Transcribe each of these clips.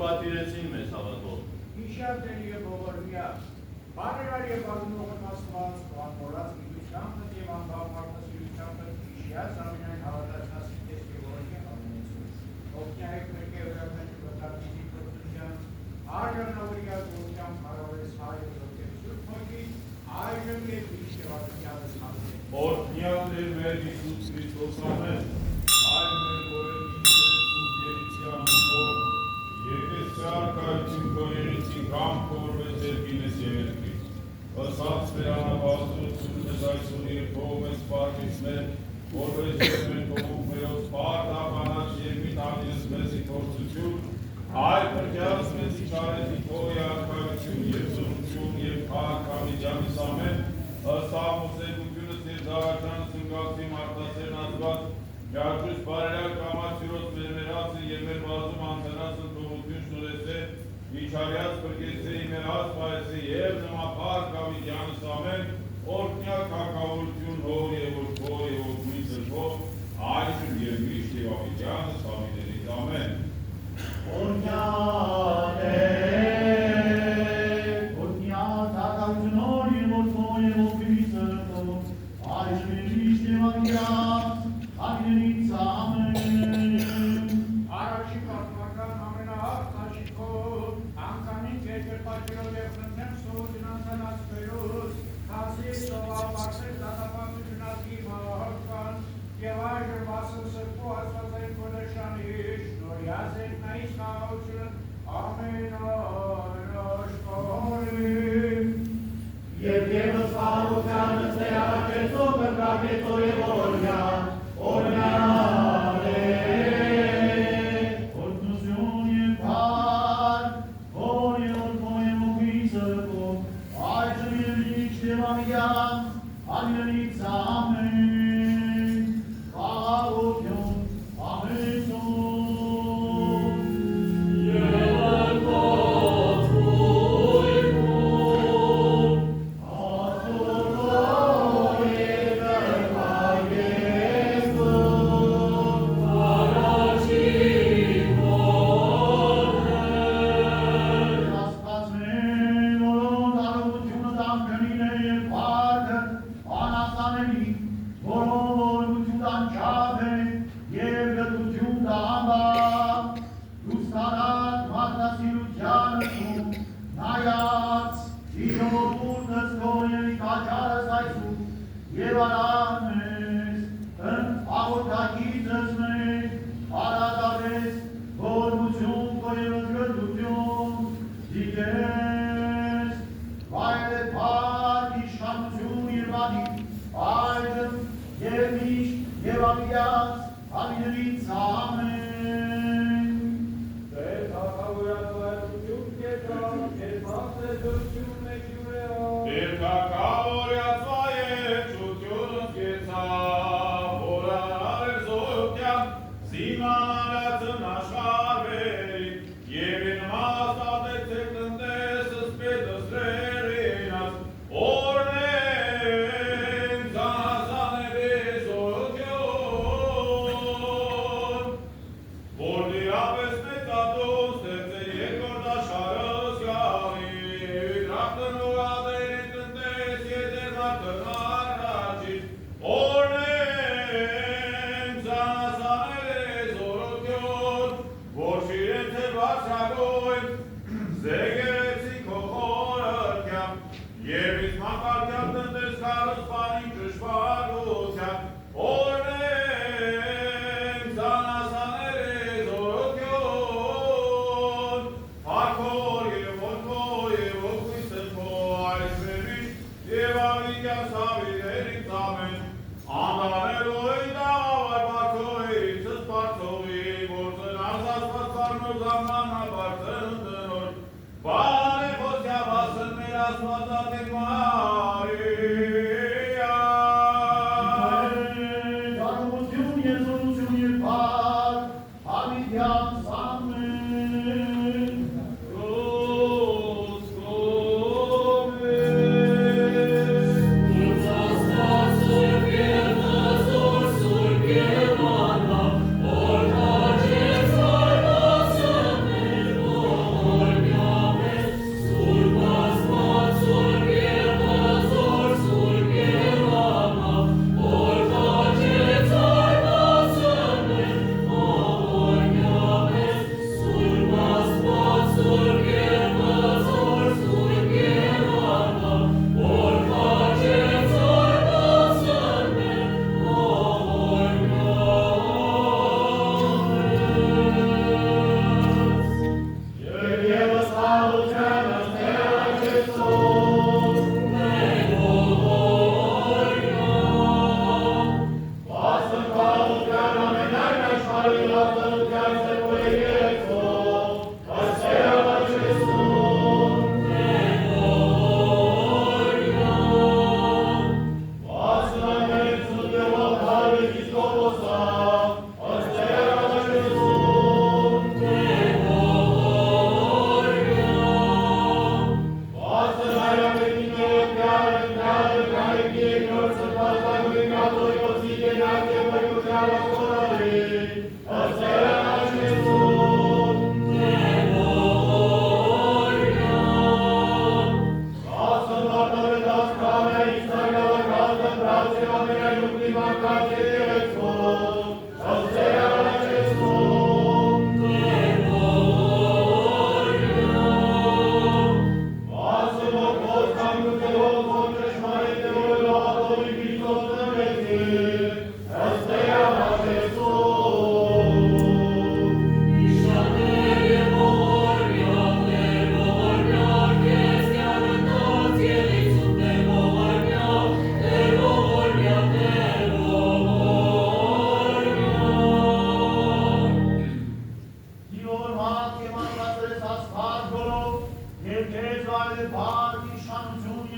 պատիրեցին մեզ հավատով։ Իշատեն և ողորմյա, բարերար և արունողն աստված, կողանորած գիտությանքդ և անբավմարտասիրությանքդ իշյաց ամենայն հավատացնասի տես և ողորմյա ամենեցում։ Ողնյայք մերկ է վրապենչ վտարկիզի պրծության, այժն նավորյա գողության հարավես հայր և սուրբ մոգի, այժն և իշտ և ատյալս հանձն։ Օրհնյալ Տեր մեր Հիսուս Քրիստոս ամեն, այլ մեր Հորեգի Եկես շարքայություն քո երիցի կամ քորվես երկինես երերքից։ Ըսած մեր անաբազությունս այսօր երկով ես պարկեցնել, որպես ես մեր կողուկ մերոց պարտաբանած երկիտ անիրս մեզի փորձություն, այլ պրկյաց մեզի չարեցի քո երկայություն և զորություն և քաղաքամիջանիս ամեն, ըստ ամուսերությունս և զավաճանս ընկացի մարդասերն ազգած, Ճաճուս բարերակ կամացյուրոց մերմերացը և մեր բազում անցանասն թողություն շնորեսե, իչարյաց պրկեցե իմերած պայեսե և նմապար կավիդյանս ամեն, օրհնյալ կակավորություն հոր և որդվո և որդմի սրբով, այժմ և միշտ և ավիդյանս ամիներից ամեն։ Օրհնյալ է, օրհնյալ կակավորություն հոր և որդվո և որդմի սրբով, այժմ և միշտ և ավիդյանս Ամենից ամեն։ Առաջի պատմական ամենահաղթաշիքով, անգամին երկրպատիրով և խնդեմ սովորին անցանացվելուց, կազի սովալ բարձր դատապատություն ատկի մահորքան, և այժր վասն սրբու աստվածային կոնեշանի շնորյաց երկնայից խաղաղությունն ամեն աշխորին։ Եվ ևս խաղաղությանս ներառակեցող կրկակեցող և օրհնյալ, օրհնյալ է, օրհնություն և փառք, հոր և որդվո և որդմի սրբով, այժմ և միշտ և ամենայն ամենից ամեն, խաղաղություն ամենություն։ Եվ արամես, աղորդակիցս մեր, արադավես, գորմություն քո և զգրդություն, դիտես, վայրդ փառք, իշխանություն և բանի, այժմ և միշտ և ավիդյանս, ամիներից ամեն։ Տեր թագավորած վայրություն կեքամ, և մաղթես դրություն մեկ յուրեով։ Տեր թագավորած վայրությունս կեցավ, որ անարեր զոհության, զիմանալացն աշխարվերին, և են մաստատեցեք տնտեսս պետս ռերինած, օրնեն զանազաների զոհություն, որ դիրապես մեծատուն ստեղծեր երկրորդ աշխարհս գալի, դրախտն ուղադերին տնտես ետեր մարդն առաջից, օրնեն զանազաների զորություն, որ շիրեցեր բարձրագույն, զեգերեցի քո խորհրդյամ, և իսկ մակարդյալ տնտես կառուցվանի ճշմարտությամբ, օրնեն զանազաների զորություն, փառքոր և որդվո և որդմի սրբով, այժմ և միշտ և ավիդյանս ամիներից ամեն, անտանելու ի դավայր բարձողիցս բարձողի, գործն արզասված կարնոր զարմանաբարձր ընդնոր, բան է խոսյա բասն մեր աստվածատեք Մարիա։ Կարողություն և զորություն և փառք, ավիդյանս ամեն։ Sուրբ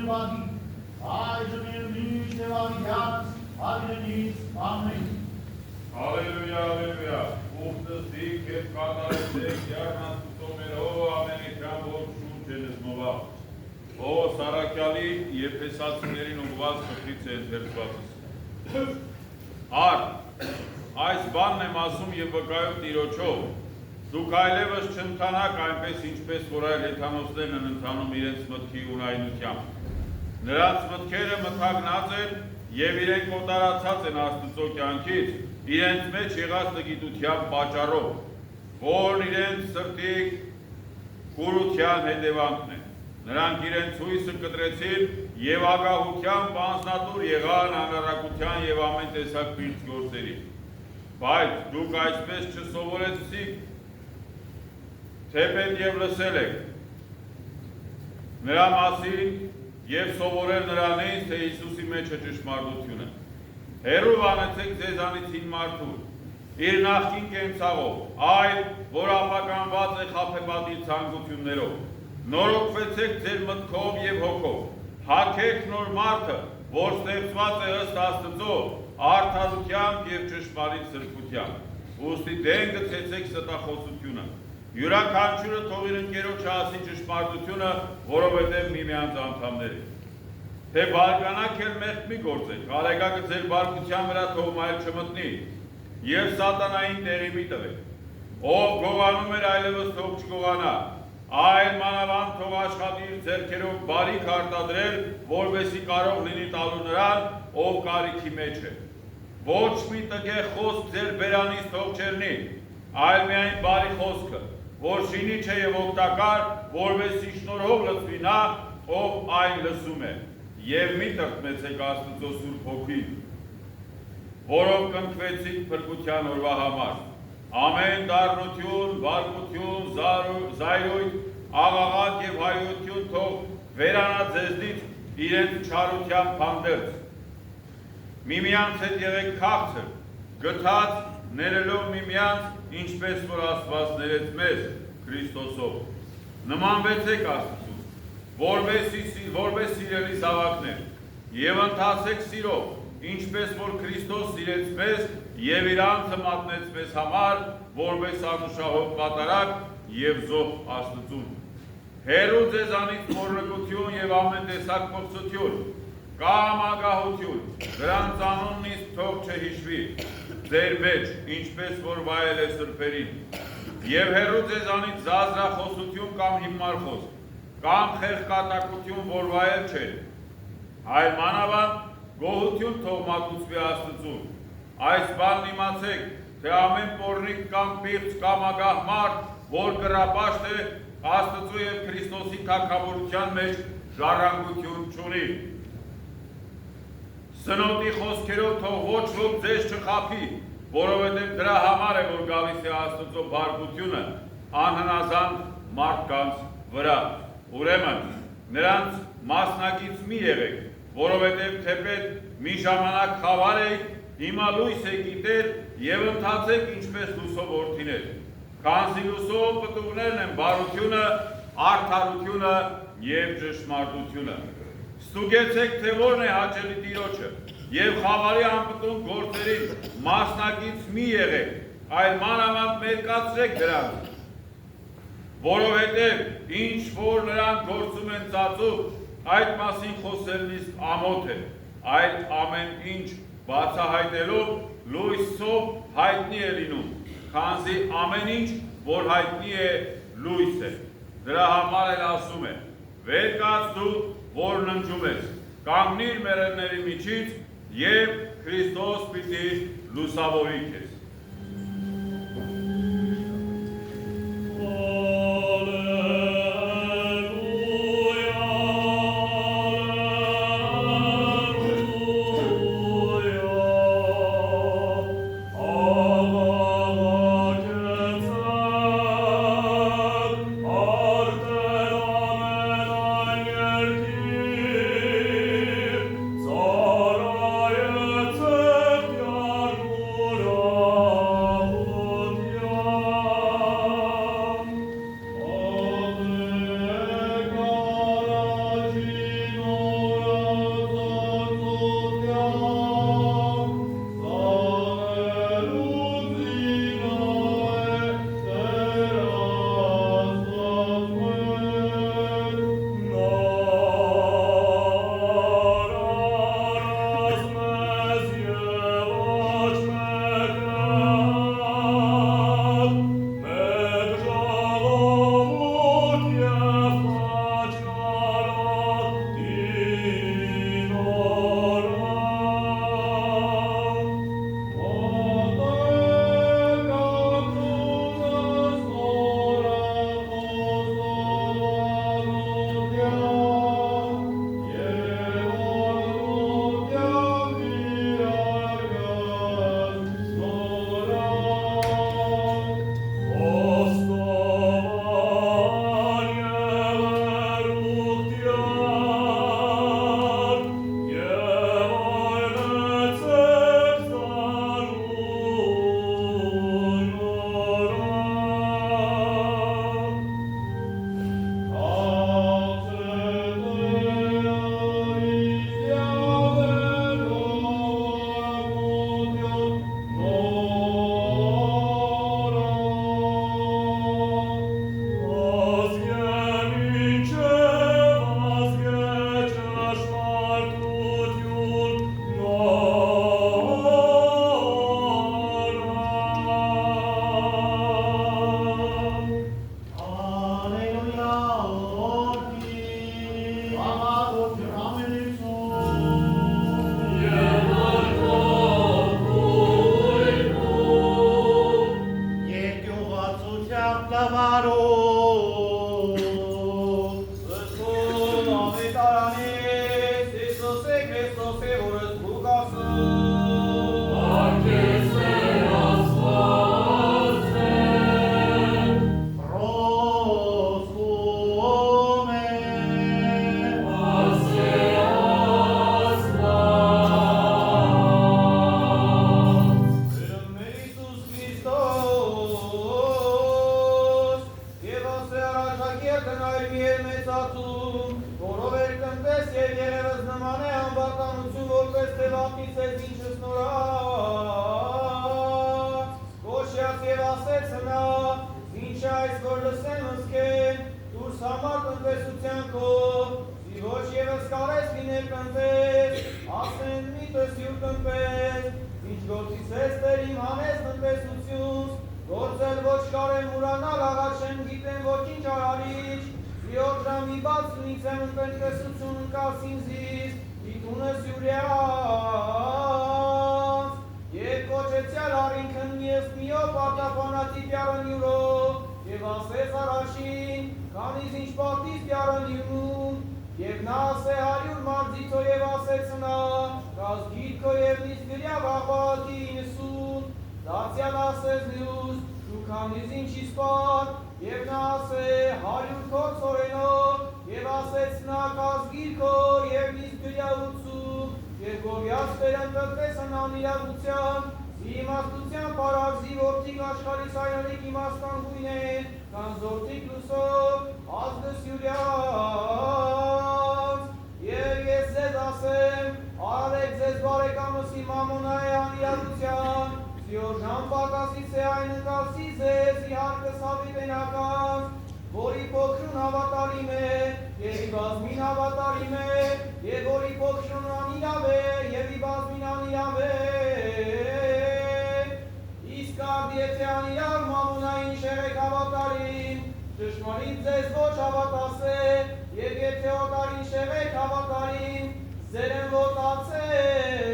Բադի, այժմ և միշտ և անգյաց, հայրենից ամեն։ Հալելույա, հալելույա, ուխտս դիք և կատարեցեք յարնաստուտոմերով ամենիքյան որ շուրջ են զմովավ։ Ո Սարաքյալի եփեսացիներին ուղված խփից է ընթերցվածս։ Արդ, այս բանն եմ ասում և վկայում Տիրոջով, դուք այլևս չընթանաք այնպես, ինչպես որ այլ հեթանոսներն են ընթանում իրենց մտքի ունայնությամբ։ Նրանց մտքերը մթագնած են և իրենք կոտարացած են Աստծո կյանքից, իրենց մեջ եղած տգիտության պատճառով, որն իրենց սրտի կուրության հետևանքն է։ Նրանք իրենց հույսը կտրեցին և ագահությամբ անձնատուր եղան անարակության և ամեն տեսակ պինդ գործերի։ Բայց դուք այսպես չսովորեցիք, թեպետ և լսել եք նրա մասին և սովորել նրանից, թե Հիսուսի մեջ է ճշմարտությունը։ Հեռու վանեցեք ձեզանից հին մարդուն, իր նախկին կենցաղով, այլ, որ ապականված է խաբեբատի ցանկություններով։ Նորոգվեցեք ձեր մտքով և հոգով, հագեք նոր մարդը, որ ստեղծված է ըստ Աստծո, արդարությամբ և ճշմարիտ սրբությամբ։ Ուստի դեն գցեցեք ստախոսությունը։ Յուրաքանչյուրը թող իր ընկերոջը ասի ճշմարտությունը, որովհետև միմյանց անդամներ եք։ Թե բարկանաք էլ մեղք մի գործեք, արեգակը ձեր բարկության վրա թող մայր չմտնի, և սատանային տեղի մի տվեք։ Ով գողանում էր այլևս թող չգողանա, այլ մանավանդ թող աշխատի իր ձեռքերով բարիք արտադրել, որպեսզի կարող լինի տալու նրան, ով կարիքի մեջ է։ Ոչ մի տգեղ խոսք ձեր բերանից թող չեռնի, այլ միայն բարի խոսքը, որ շինիչ է և օգտակար, որպեսզի շնորհով լցվի նա, ով այն լսում է, և մի տրտմեցեք Աստծո Սուրբ Հոգին, որով կնքվեցիք փրկության օրվա համար։ Ամեն դառնություն, բարկություն, զայրույթ, աղաղակ և հայություն թող վերանա ձեզնից իրենց չարությամբ հանդերձ։ Միմյանց հետ եղեք քաղցր, գթած, ներելով միմյանց, ինչպես որ Աստված ներեց մեզ Քրիստոսով։ Նմանվեցեք Աստծուն, որպես սիրելի զավակներ, և ընթացեք սիրով, ինչպես որ Քրիստոս սիրեց մեզ և իր անձը մատնեց մեզ համար, որպես անուշահոտ կատարակ և զոհ Աստծուն։ Հեռու ձեզանից մոռնկություն և ամեն տեսակ փոխծություն, կամ ագահություն, դրանց անունն իսկ թող չհիշվի ձեր մեջ, ինչպես որ վայել է սրբերին, և հեռու ձեզանից զազրախոսություն կամ հիմար խոսք, կամ խեղկատակություն, որ վայել չէ, այլ մանավանդ գոհություն թող մատուցվի Աստծուն։ Այս բանն իմացեք, թե ամեն պոռնիկ կամ պիղծ կամ ագահ մարդ, որ կռապաշտ է, Աստծու և Քրիստոսի թագավորության մեջ ժառանգություն չունի։ Սնոտի խոսքերով թող ոչ ոք ձեզ չխաբի, որովհետև դրա համար է, որ գալիս է Աստծո բարկությունը անհնազանդ մարդկանց վրա։ Ուրեմն, նրանց մասնակից մի եղեք, որովհետև թեպետ մի ժամանակ խավար եք, հիմա լույս եք գիտեր և ընթացեք ինչպես լուսով որդիներ։ Քանզի լուսով պտուղներն են բարությունը, արդարությունը և ճշմարտությունը։ Ստուգեցեք, թե որն է հաճելի Տիրոջը, և խավարի անպտուն գործերին մասնակից մի եղեք, այլ մանավանդ մերկացրեք դրանց, որովհետև ինչ որ նրանք գործում են ծածուկ, այդ մասին խոսելն իսկ ամոթ է, այլ ամեն ինչ բացահայտելով լույսով հայտնի է լինում, քանզի ամեն ինչ, որ հայտնի է, լույս է։ Դրա համար էլ ասում է. վեր կաց դու, որ ննջում ես, կանգնիր մեռելների միջից և Քրիստոս պիտի լուսավորի քեզ։ Zara Աշակի տնայր մի էր մեծացում, որով էր տնպես և երևս նման է ամբարտանություն, որպես թե վապնից ես ինչս նորած, կոշյաց և ասեց հնա, ինչ այս որ լսեմ ըսկեն, դուրս համար տնպեսության քո, զի ոչ ևս կարես լինել տնպես, ասեն միտս յուր տնպես, ինչ գործից ես տեր իմ հանես տնպեսություն, գործել ոչ կարեմ ուրանալ աղաչեմ գիտեմ ոչինչ արարիչ, զիոր ժամի բաց նից եմ տնպեսություն ընկաս ինձից, դիտունս յուրյաց, և կոչեցյալ արինքն ես միով պարտապանացի պյարն յուրով, և ասես առաջին, քանից ինչ պարտից պյարն յուրում, և նա ասե 100 մարձիցո և ասեց նա, կազ գիտքո և նից գրյա վախվակի 90, դարձյալ ասես նյուս, շուքանից ինչիս պար, և նա ասե 100 քո ծորենով, և ասեց նա կազ գիրքո և նից գրյա 80, և գովյաց տերն տնտեսն անիրավության, զի իմաստության պարագզի որդիկ աշխարիս այնորիկ իմաստան գույն են, կան զորդիկ լուսով, ազգս յուրյաց, և ես ձեզ ասեմ, արարեք ձեզ բարեկամս իմ ամոնայ անիրավության, զիոր ժամ պակասից է այն ընկալսի ձեզ, իհարկս հավիտենական, որի փոքրուն հավատարիմ է, և ի բազմին հավատարիմ է, և որի փոքրուն անիրավ է, և ի բազմին անիրավ է, իսկ արդ եթե անիրավ մամունային շեղեք հավատարիմ, ճշմարիտ ձեզ ոչ հավատասե, և եթե օտարին շեղեք հավատարիմ, ձերն ոտացես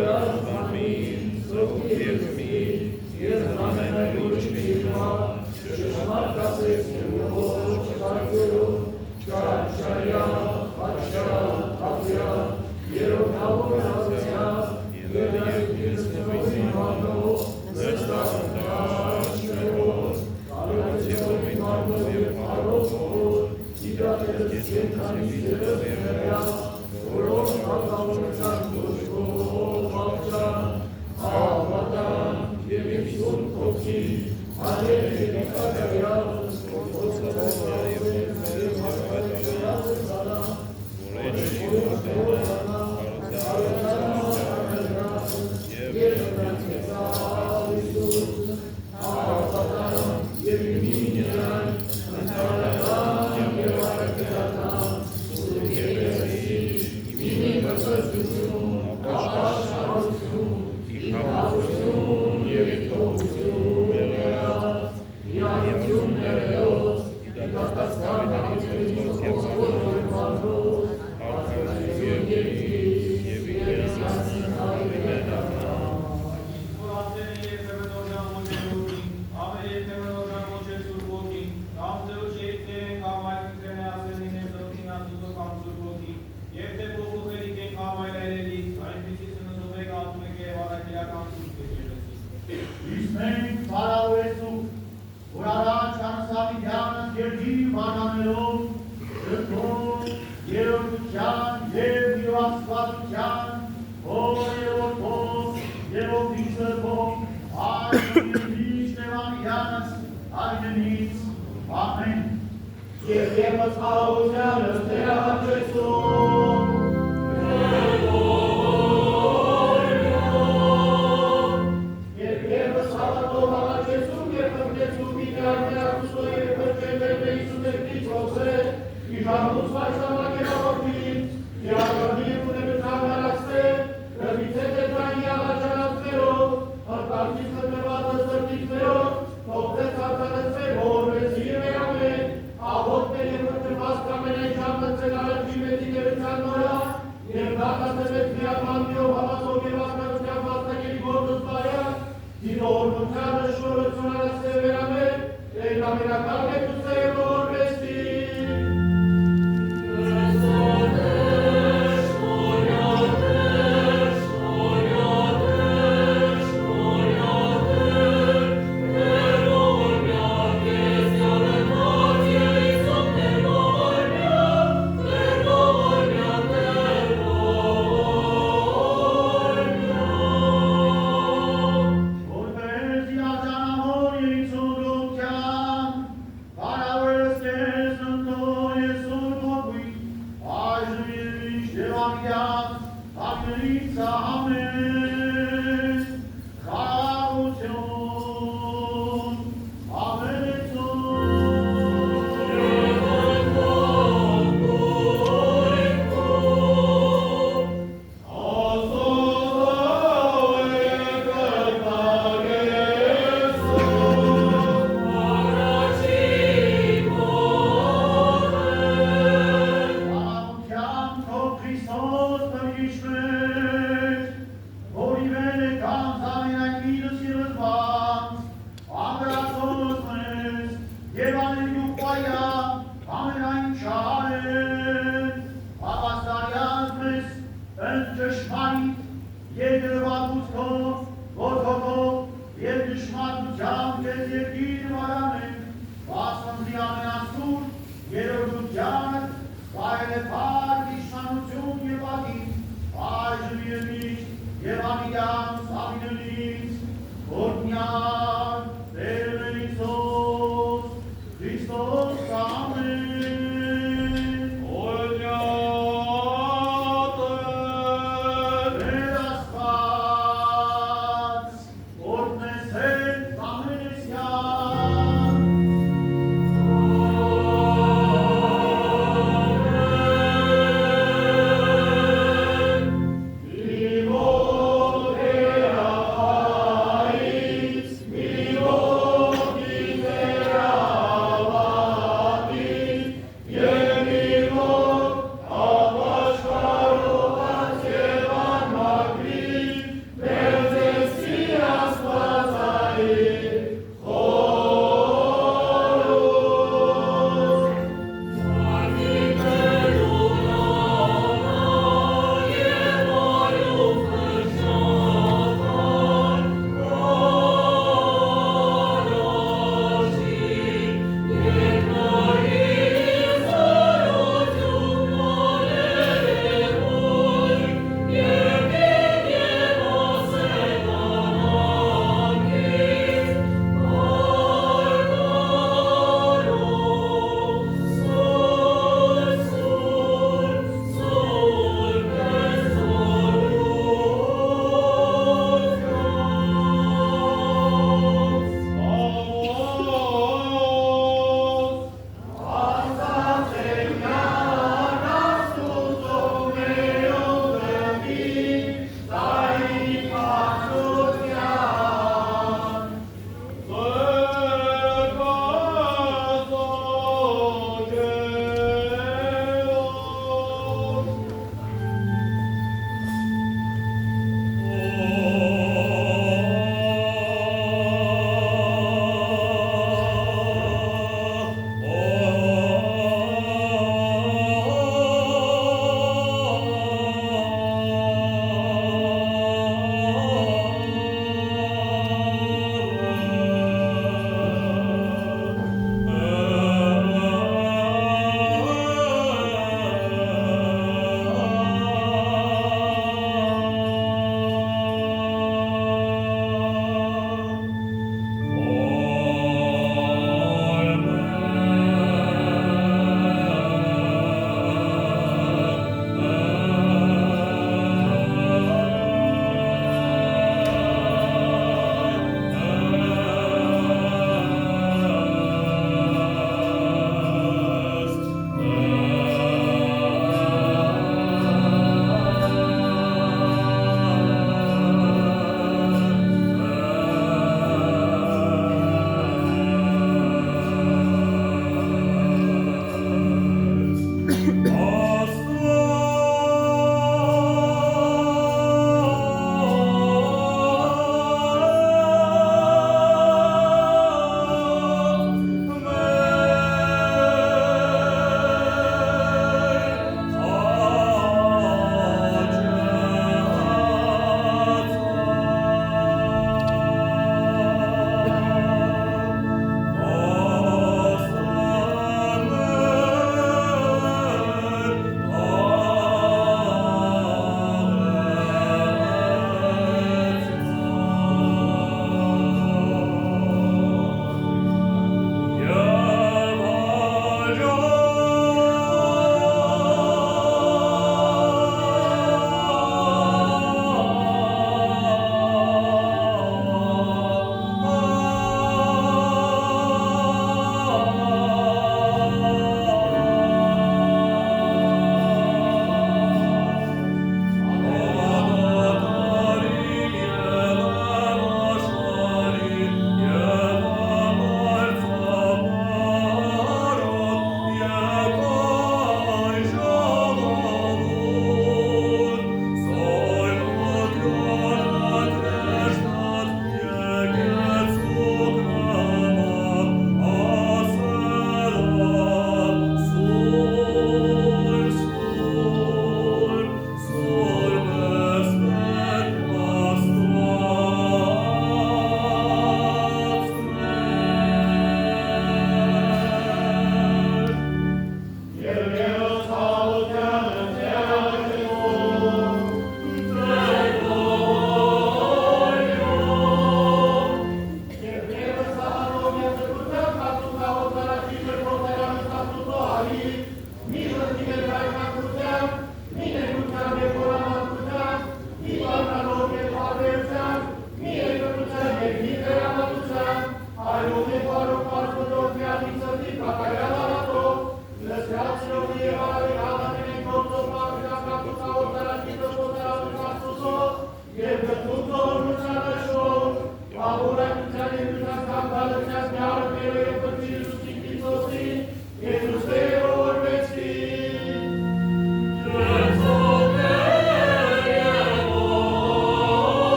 Ո Երորդության, վայր է պար, իշխանություն և ագին, այժմ և մի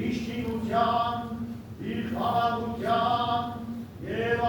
Իշտինության, իր խաղաղության և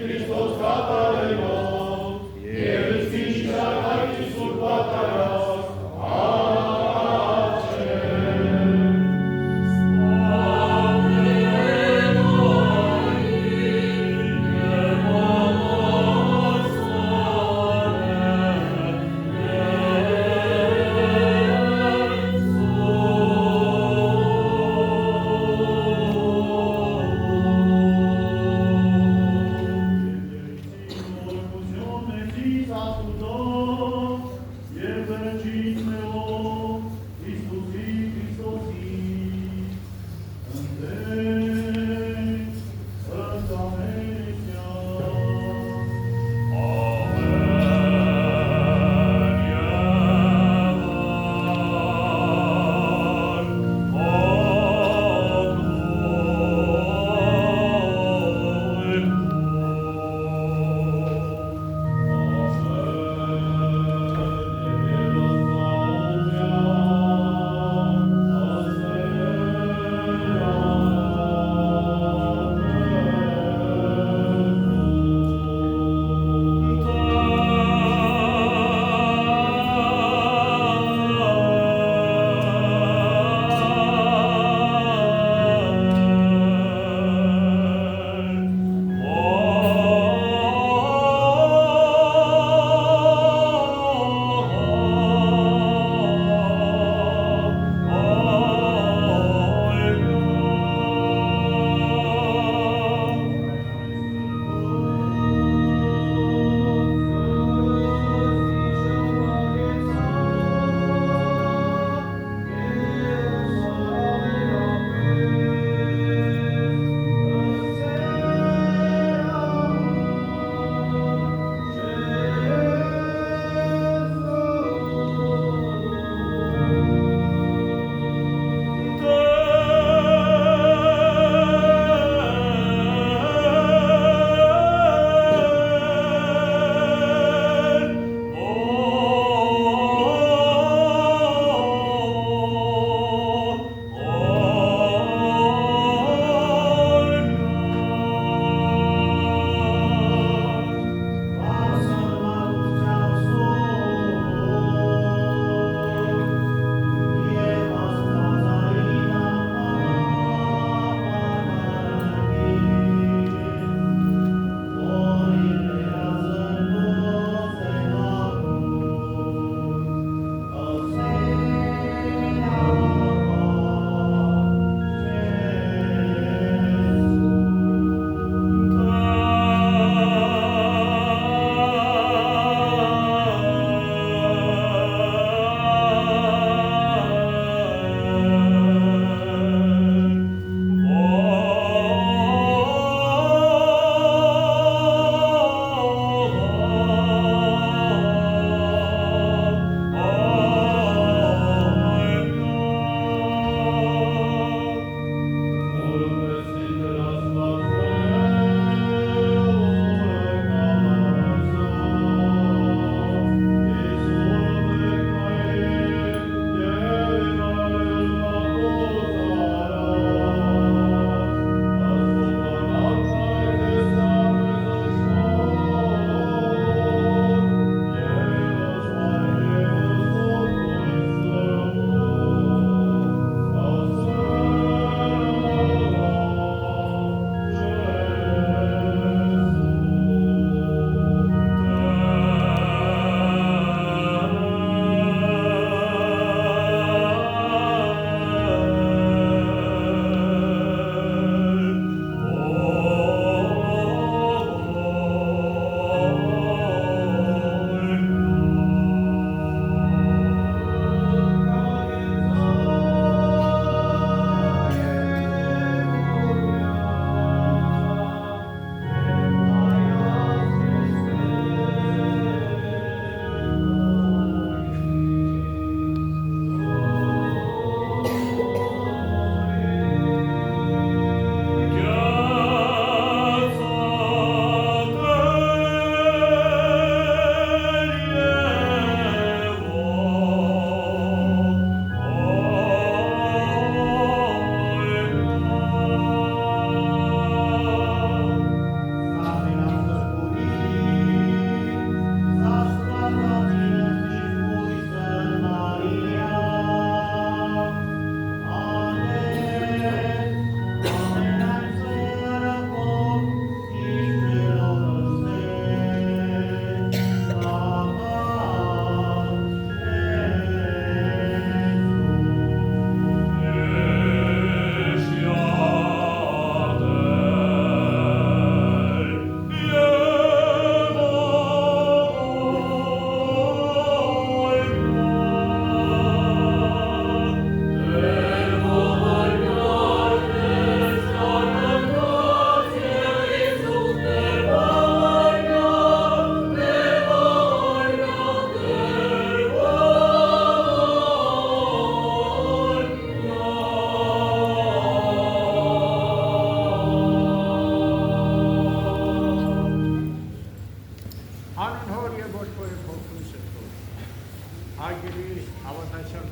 Քրիստոս կատարելով, և զինչ շարքայքի սուրբ պատարած,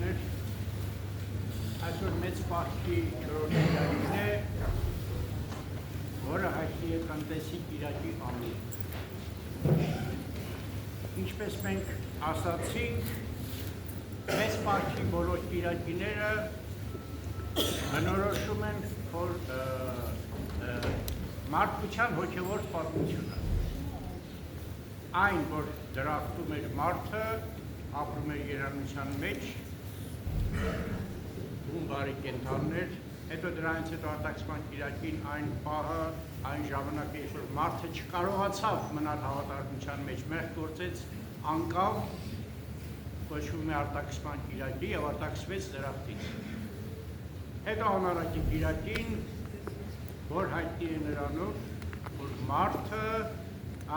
բարեկամներ, այսօր մեծ պահքի 4-րդ կիրակին է, որը հայտնի է տնտեսի կիրակի անուն։ Ինչպես մենք ասացինք, մեծ պահքի բոլոր կիրակիները բնորոշում են մարդկության հոգևոր պատմությունը։ Այն, որ դրախտում էր մարդը, ապրում էր երանության մեջ, բարի կենդաններ, հետո դրանից հետո արտաքսման կիրակին այն պահը, այն ժամանակը, երբ որ մարդը չկարողացավ մնալ հավատարմության մեջ, մեղք գործեց, անկավ, կոչվում է արտաքսման կիրակի եւ արտաքսվեց դրախտից։ Հետո անարակի կիրակին, որ հայտնի է նրանով, որ մարդը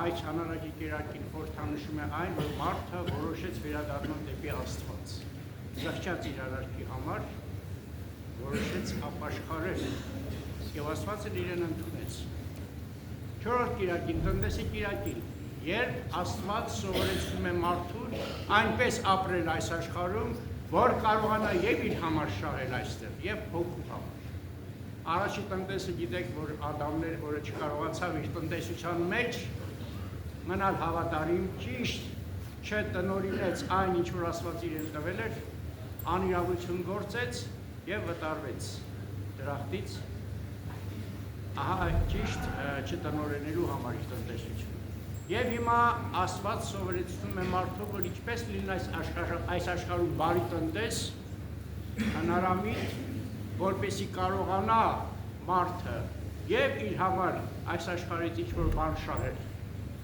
այս անարակի կիրակին խորհրդանշում է այն, որ մարդը որոշեց վերադառնալ դեպի Աստված։ Զղջաց իր արարքի համար, որոշեց ապաշխարել եւ Աստվածը իրեն ընդունեց։ 4-րդ կիրակին, տնտեսի կիրակին, երբ Աստված սովորեցնում է մարդուն այնպես ապրել այս աշխարհում, որ կարողանա եւ իր համար շահել այստեղ եւ հոգու համար։ Առաջի տնտեսը գիտեք, որ Ադամներ, որը չկարողացավ իր տնտեսության մեջ մնալ հավատարիմ, ճիշտ չտնօրինեց այն, ինչ որ Աստված իրեն տվել էր, անիրավություն գործեց եւ վտարվեց դրախտից, ահա ճիշտ չտնօրինելու համար իր տնտեսությունը։ Եվ հիմա Աստված սովորեցնում է մարդու, որ ինչպես լինի այս աշխարհում բարի տնտես, հնարամիտ, որպեսզի կարողանա մարդը եւ իր համար այս աշխարհից ինչ-որ բան շահել,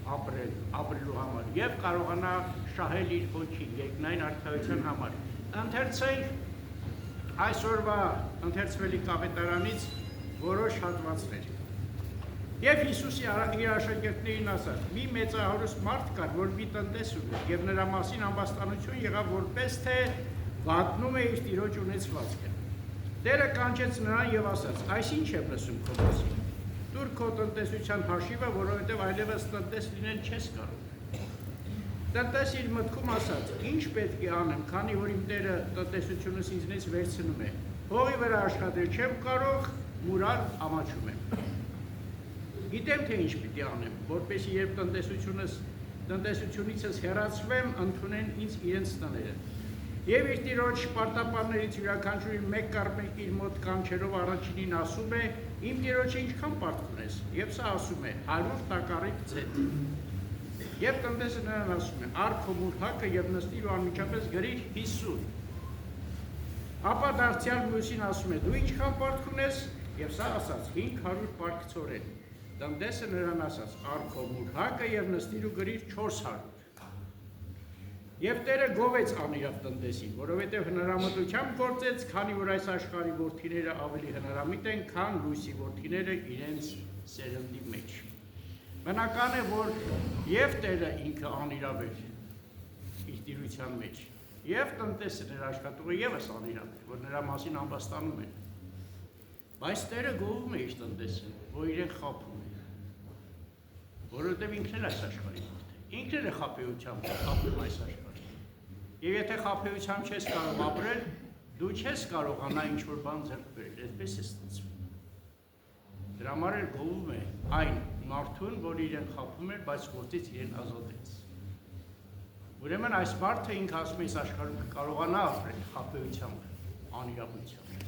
ապրելու համար եւ կարողանա շահել իր հոգին երկնային արքայության համար։ Ընթերցենք այսօրվա ընթերցվելի կապետարանից որոշ հատվածներ։ Եվ Հիսուսի իր աշակերտներին ասաց. մի մեծահարուստ մարդ կար, որ մի տնտես ուներ, եւ նրա մասին ամբաստանություն եղավ, որպես թե վատնում է իր տիրոջ ունեցվածքը։ Տերը կանչեց նրան եւ ասաց. այս ինչ եմ լսում քո մասին։ Տուր քո տնտեսության հաշիվը, որովհետեւ այլևս տնտես լինել չես կարող։ Տնտեսը իր մտքում ասաց. ինչ պետք է անեմ, քանի որ իմ Տերը տնտեսությունս ինձնից վերցնում է։ Հողի վրա աշխատել չեմ կարող, մուրալ ամաչում եմ։ Գիտեմ, թե ինչ պիտի անեմ, որպեսզի երբ տնտեսությունիցս հեռացվեմ, ընդունեն ինձ իրենց տները։ Եվ իր տիրոջ պարտապաններից յուրաքանչյուրին մեկ կառ մեկ իր մոտ կանչելով առաջինին ասում է. իմ տիրոջը ինչքան պարտք ունես, եւ սա ասում է 100 տակառի ձետ։ Եվ տնտեսը նրան ասում է. առ քո մուրհակը եւ նստիր ու անմիջապես գրիր 50։ Ապա դարձյալ մյուսին ասում է. դու ինչքան պարտք ունես, եւ սա ասաց 500 պարտք ցորեն։ Տնտեսը նրան ասաց. առ քո մուրհակը եւ նստիր ու գրիր 400։ Եվ Տերը գովեց անիրավ տնտեսին, որովհետև հնարամտությամբ գործեց, քանի որ այս աշխարհի որդիները ավելի հնարամիտ են, քան լույսի որդիները իրենց սերնդի մեջ։ Բնական է, որ եւ Տերը ինքը անիրավ էր իր տիրության մեջ, եւ տնտեսը նրա աշխատողը եւս անիրավ էր, որ նրա մասին ամբաստանում են։ Բայց Տերը գովում է իր տնտեսին, որ իրեն խաբում է, որովհետև ինքն էլ այս աշխարհի որդի է, ինքն էլ է խաբեությամբ ապրում այս աշխարհում։ Եվ եթե խաբեությամբ չես կարող ապրել, դու չես կարողանա ինչ-որ բան ձեռք բերել, այդպես է ստացվում։ Դրա համար էլ գովում է այն մարդուն, որ իրեն խաբում էր, բայց գործից իրեն ազատեց։ Ուրեմն այս մարդը ինքը ասում է, այս աշխարհում կկարողանա ապրել խաբեությամբ, անիրավությամբ։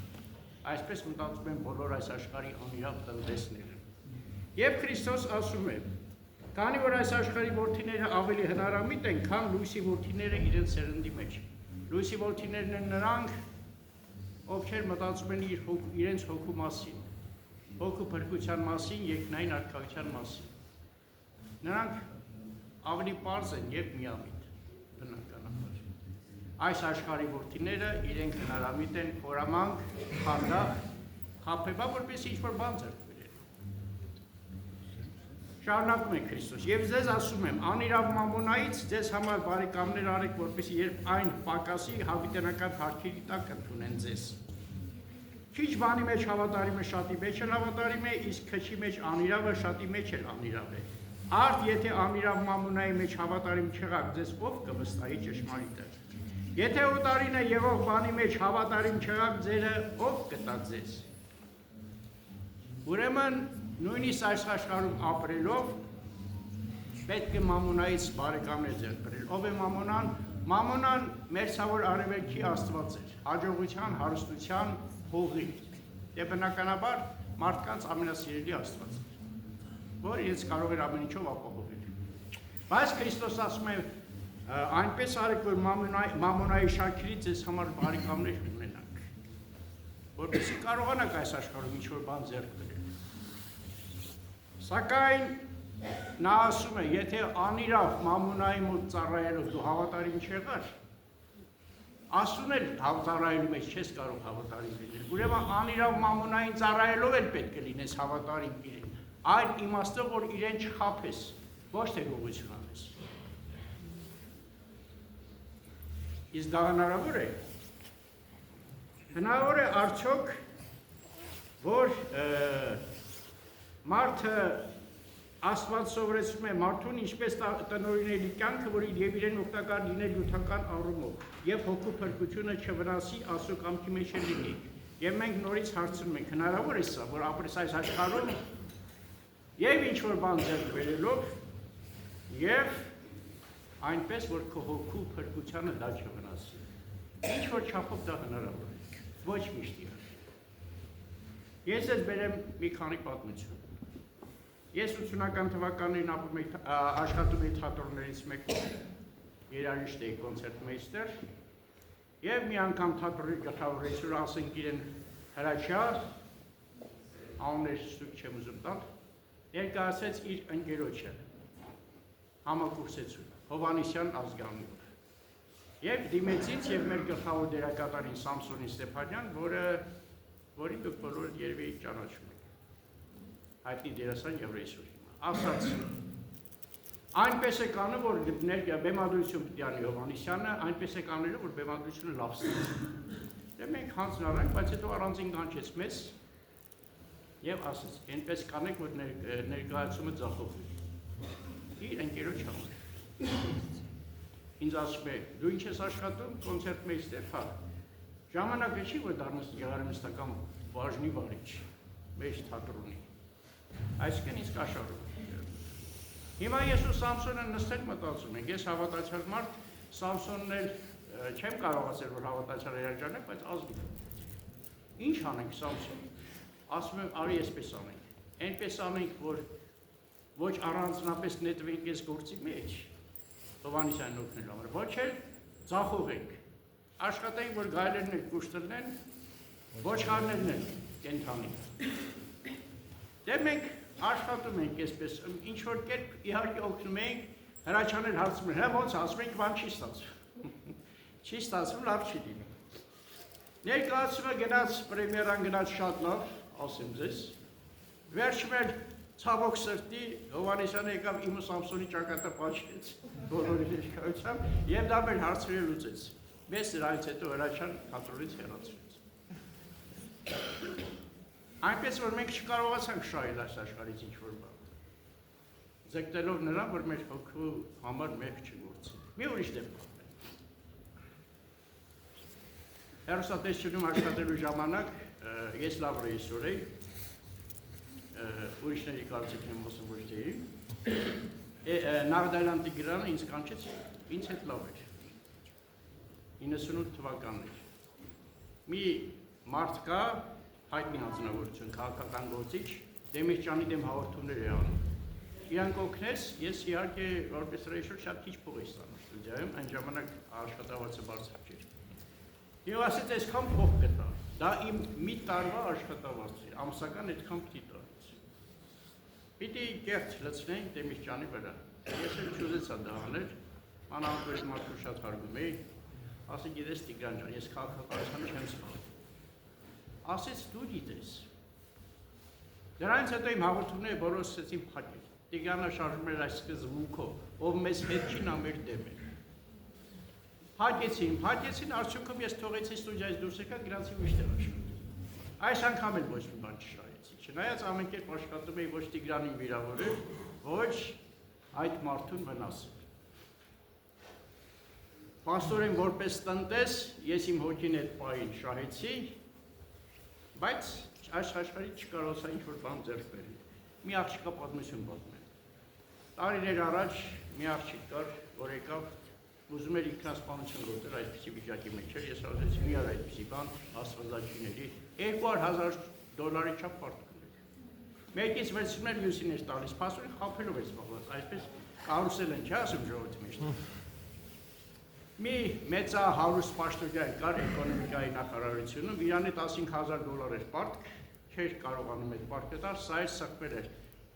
Այսպես մտածում են բոլոր այս աշխարհի անիրավ տնտեսները։ Եվ Քրիստոս ասում է. քանի որ այս աշխարհի որդիները ավելի հնարամիտ են, քան լույսի որդիները իրենց սերնդի մեջ։ Լույսի որդիներն են նրանք, ովքեր մտածում են իրենց հոգու մասին, հոգու փրկության մասին, երկնային արքայության մասին։ Նրանք ավելի պարզ են եւ միամիտ, բնականաբար։ Այս աշխարհի որդիները իրենք հնարամիտ են խորամանկ, խանդախ, խաբեբա, որպեսզի ինչ-որ բան ձեռք բերեն։ Շարունակում է Քրիստոս. եւ ձեզ ասում եմ, անիրավ մամոնայից ձեզ համար բարեկամներ արեք, որպեսզի երբ այն պակասի, հավիտենական հարքերի տակ ընդունեն ձեզ։ Քիչ բանի մեջ հավատարիմը շատի մեջ էլ հավատարիմ է, իսկ քչի մեջ անիրավը շատի մեջ էլ անիրավ է։ Արդ եթե անիրավ մամոնայի մեջ հավատարիմ չեղաք, ձեզ ով կվստահի ճշմարիտը։ Եթե օտարին է եղող բանի մեջ հավատարիմ չեղաք ձերը, ով կտա ձեզ։ Ուրեմն նույնիսկ այս աշխարհում ապրելով պետք է մամոնայից բարեկամներ ձեռք բերել։ Ով է մամոնան։ Մամոնան մերձավոր արևելքի աստված էր, հաջողության, հարստության, հողի եւ բնականաբար մարդկանց ամենասիրելի աստված էր, որ ինձ կարող էր ամեն ինչով ապահովել։ Բայց Քրիստոս ասում է այնպես արեք, որ մամոնայի շաքերից ձեզ համար բարեկամներ ունենաք, որպեսզի կարողանաք այս աշխարհում ինչ-որ բան ձեռք բերել։ Սակայն նա ասում է, եթե անիրավ մամոնայի մոտ ծառայելով դու հավատարիմ չեղար, ասում էլ ծառայելու մեջ չես կարող հավատարիմ լինել, ուրեմն անիրավ մամոնային ծառայելով էլ պետք է լինես հավատարիմ իրեն, այն իմաստով, որ իրեն չխաբես, ոչ թե գողություն անես։ Իսկ դա հնարավոր է։ Հնարավոր է արդյոք, որ մարդը Աստված սովորեցնում է մարդուն ինչպես տնօրինելի կյանքը, որ եւ իրեն օգտակար լինել յութական առումով, եւ հոգու փրկությունը չվնասի Աստծո կամքի մեջ լինի։ Եվ մենք նորից հարցնում ենք, հնարավոր է սա, որ ապրես այս աշխարհում եւ ինչ որ բան ձեռք բերելով եւ այնպես որ քո հոգու փրկությունը դա չվնասի։ Ինչ որ չափով դա հնարավոր է։ Ոչ միշտ։ Ես ձեզ բերեմ մի քանի պատմություն։ Ես 80-ական թվականներին աշխատում էի թատրոններից մեկում, երաժիշտ էի կոնցերտմեյստեր, եւ մի անգամ թատրոնի գլխավորիչը ասենք իրեն Հրաչյա, անուններ ստուգ չեմ ուզում տալ, ներկայացրեց իր ընկերոջը, համակուրսեցուն, Հովհաննիսյան ազգանունով։ Եվ դիմեցից եւ մեր գլխավոր դերակատարին Սամսոնին Ստեփանյան, որին դուք բոլորը երևի ճանաչում եք։ Հայտնի դերասան եւ ռեժիսոր հիմա։ Ասաց. այնպես է կանը, որ բեմադրություն պիտի անի Հովհաննիսյանը, այնպես է կանելու, որ բեմադրությունը լավ ստացի։ Դե մենք հանձնարարենք, բայց հետո առանձին կանչեց մեզ եւ ասաց. այնպես կանեք, որ ներկայացումը ձախողվի։ Իր ընկերոջ համար։ Ինձ ասում է, դու ինչ ես աշխատում, կոնցերտմեյստեր, հա։ Ժամանակը չի, որ դառնաս գեղարվեստական բաժնի վարիչ, մեջ թատրոնի։ Այսինքն ինձ կաշառում։ Հիմա ես ու Սամսոնը նստել մտածում ենք, ես հավատացյալ մարդ, Սամսոնն էլ չեմ կարողացել, որ հավատացյալ երաժանեք, բայց ազգի։ Ինչ անենք Սամսոն։ Ասում եմ, արի այսպես անենք։ Այնպես անենք, որ ոչ առանձնապես նետվենք այս գործի մեջ, Հովհաննիսյանն օգնելու համար, ոչ էլ ձախողենք։ Աշխատենք, որ գայլերն էլ կուշտ լինեն, ոչխարներն էլ կենդանի։ Դե մենք աշխատում ենք այսպես, ինչ որ կերպ իհարկե օգնում ենք, Հրաչյանն հարցնում են, հա ոնց ասում ենք, բան չի ստացվում։ Չի ստացվում, լավ չի լինի։ Ներկայացումը գնաց, պրեմիերան գնաց շատ լավ, ասեմ ձեզ։ Վերջում էլ ցավոք սրտի Հովհաննիսյանը եկավ իմ ու Սամսոնի ճակատը պաչեց, բոլորի ներկայությամբ, եւ դա մեր հարցերը լուծեց։ Մեզ դրանից հետո Հրաչյան թատրոնից հեռացրեց։ Այնպես որ մենք չկարողացանք շահել այս աշխարհից ինչ-որ բան։ Ձգտելով նրան, որ մեր հոգու համար մեղք չգործի։ Մի ուրիշ դեպք։ Հեռուստատեսությունում աշխատելու ժամանակ ես լավ ռեժիսոր էի, ուրիշների կարծիքն եմ ասում ոչ թե իմ։ Նարդալյան Տիգրանը ինձ կանչեց, ինձ հետ լավ էր։ 98 թվականներ։ Մի մարդ կա, հայտնի անձնավորություն, քաղաքական գործիչ, Դեմիրճյանի դեմ հաղորդումներ է անում։ Իրանք օգնեց, ես իհարկե որպես ռեժիսոր շատ քիչ փող էի ստանում ստուդիայում, այն ժամանակ աշխատավարձը բարձր չէր։ Եվ ասեց, այսքան փող կտա։ Դա իմ մի տարվա աշխատավարձ էր, ամսական այդքան պիտի տալիս։ Պիտի կեղծ լցնենք Դեմիրճյանի վրա։ Ես էլ չուզեցա դա անել, մանավանդ մարդու շատ հարգում էի, ասի գիտես Տիգրան ջան, ես քաղաքականությամբ չեմ զբաղվում։ Ասեց դու գիտես։ Դրանից հետո իմ հաղորդումները որոշեցին փակել։ Տիգրանը շարժում էր այս սկզբունքով, ով մեզ հետ չի, նա մեր դեմ է։ Փակեցին, արդյունքում ես թողեցի ստուդիայից դուրս եկա, գնացի ուրիշ տեղ աշխատել։ Այս անգամ էլ ոչ մի բան չշահեցի։ Չնայած ամեն կերպ աշխատում էի ոչ Տիգրանին վիրավորել, ոչ այդ մարդուն վնասել։ Պաստորեն որպես տնտես, ես իմ հոգին այդ պահին շահեցի, բայց այս աշխարհի չկարողացա ինչ-որ բան ձեռք բերել։ Մի աղջիկա պատմություն պատմել։ Տարիներ առաջ մի աղջիկ կար, որ եկավ, ուզում էր ինքնասպանություն գործել այսպիսի վիճակի մեջ էր, ես ասեցի մի արա այդպիսի բան, աստվածաչիների, $200,000 չափ պարտք ուներ։ Մեկից վերցնում էր մյուսին էր տալիս, պաստորեն խաբելով էր զբաղված, այսպես կարուսել են, չի ասում ժողովրդի մեջ։ Մի մեծա հարուստ պաշտոնյա կար էկոնոմիկայի նախարարությունում, իրան $15,000 էր պարտք, չէր կարողանում այդ պարտքը տալ, սա էր սխմել էր։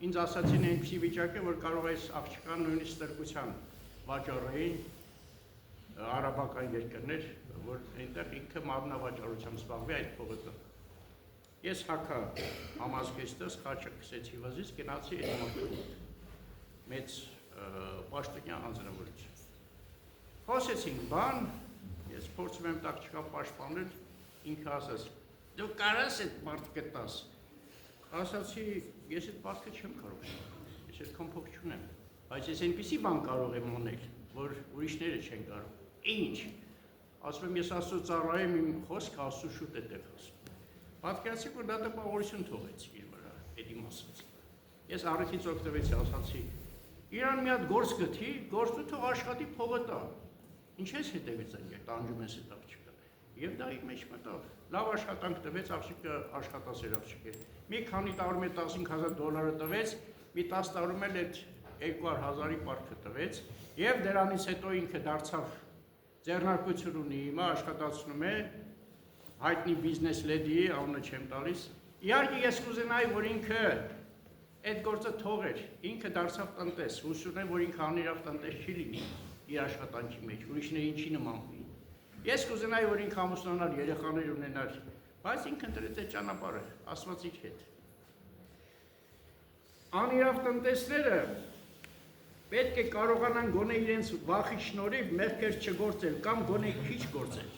Ինձ ասացին այնպիսի վիճակ է, որ կարող է աղջկան նույնիսկ ստրկության վաճառեին արաբական երկրներ, որ այնտեղ ինքը մարմնավաճառությամբ զբաղվի այդ փողը տա։ Ես հակա համազգեստս խաչը քսեցի վզից, գնացի այդ մարդու մեծ պաշտոնյա անձնավորություն։ Խոսեցինք բան, ես փորձում եմ տաղջիկա պաշտպանել, ինքը ասաց, դու կարաս այդ մարդկը տաս։ Ասացի, ես այդ մարդկը չեմ կարող, ես այդքան փող չունեմ, բայց ես այնպիսի բան կարող եմ ունել, որ ուրիշները չեն կարող։ Ինչ։ Ասում եմ, ես Աստծո ծառա եմ, իմ խոսքը Աստծո շուտ է տեղ ասում։ Պատկերացրեք, որ դա տպավորություն թողեց իր վրա, այդ իմ ասած։ Ես առիթից օգտվեցի, ասացի, իրան մի հատ գործ գտի, գործը թող աշխատի փողը տա։ Ինչ ես հետևից անգեր, տանջում ես այդ աղջիկը։ Եվ դա իր մեջ մտավ։ Լավ աշխատանք տվեց, աղջիկը աշխատասեր աղջիկ է։ Մի քանի տարում է $15,000 տվեց, մի 10 տարում էլ այդ $200,000-ի պարտքը տվեց, եւ դրանից հետո ինքը դարձավ ձեռնարկություն ունի, հիմա աշխատացնում է, հայտնի բիզնես լեդի է, անունը չեմ տալիս։ Իհարկե ես կուզենայի, որ ինքը այդ գործը թողեր, ինքը դարձավ տնտես, հույս ունեմ, որ ինքը անիրավ տնտես չի լինի իր աշխատանքի մեջ, ուրիշները ինչի նման լինի։ Ես կուզենայի, որ ինքը ամուսնանար, երեխաներ ունենար, բայց ինքը ընտրեց այդ ճանապարհը, Աստված իր հետ։ Անիրավ տնտեսները պետք է կարողանան գոնե իրենց վախի շնորհիվ մեղքեր չգործել կամ գոնե քիչ գործել։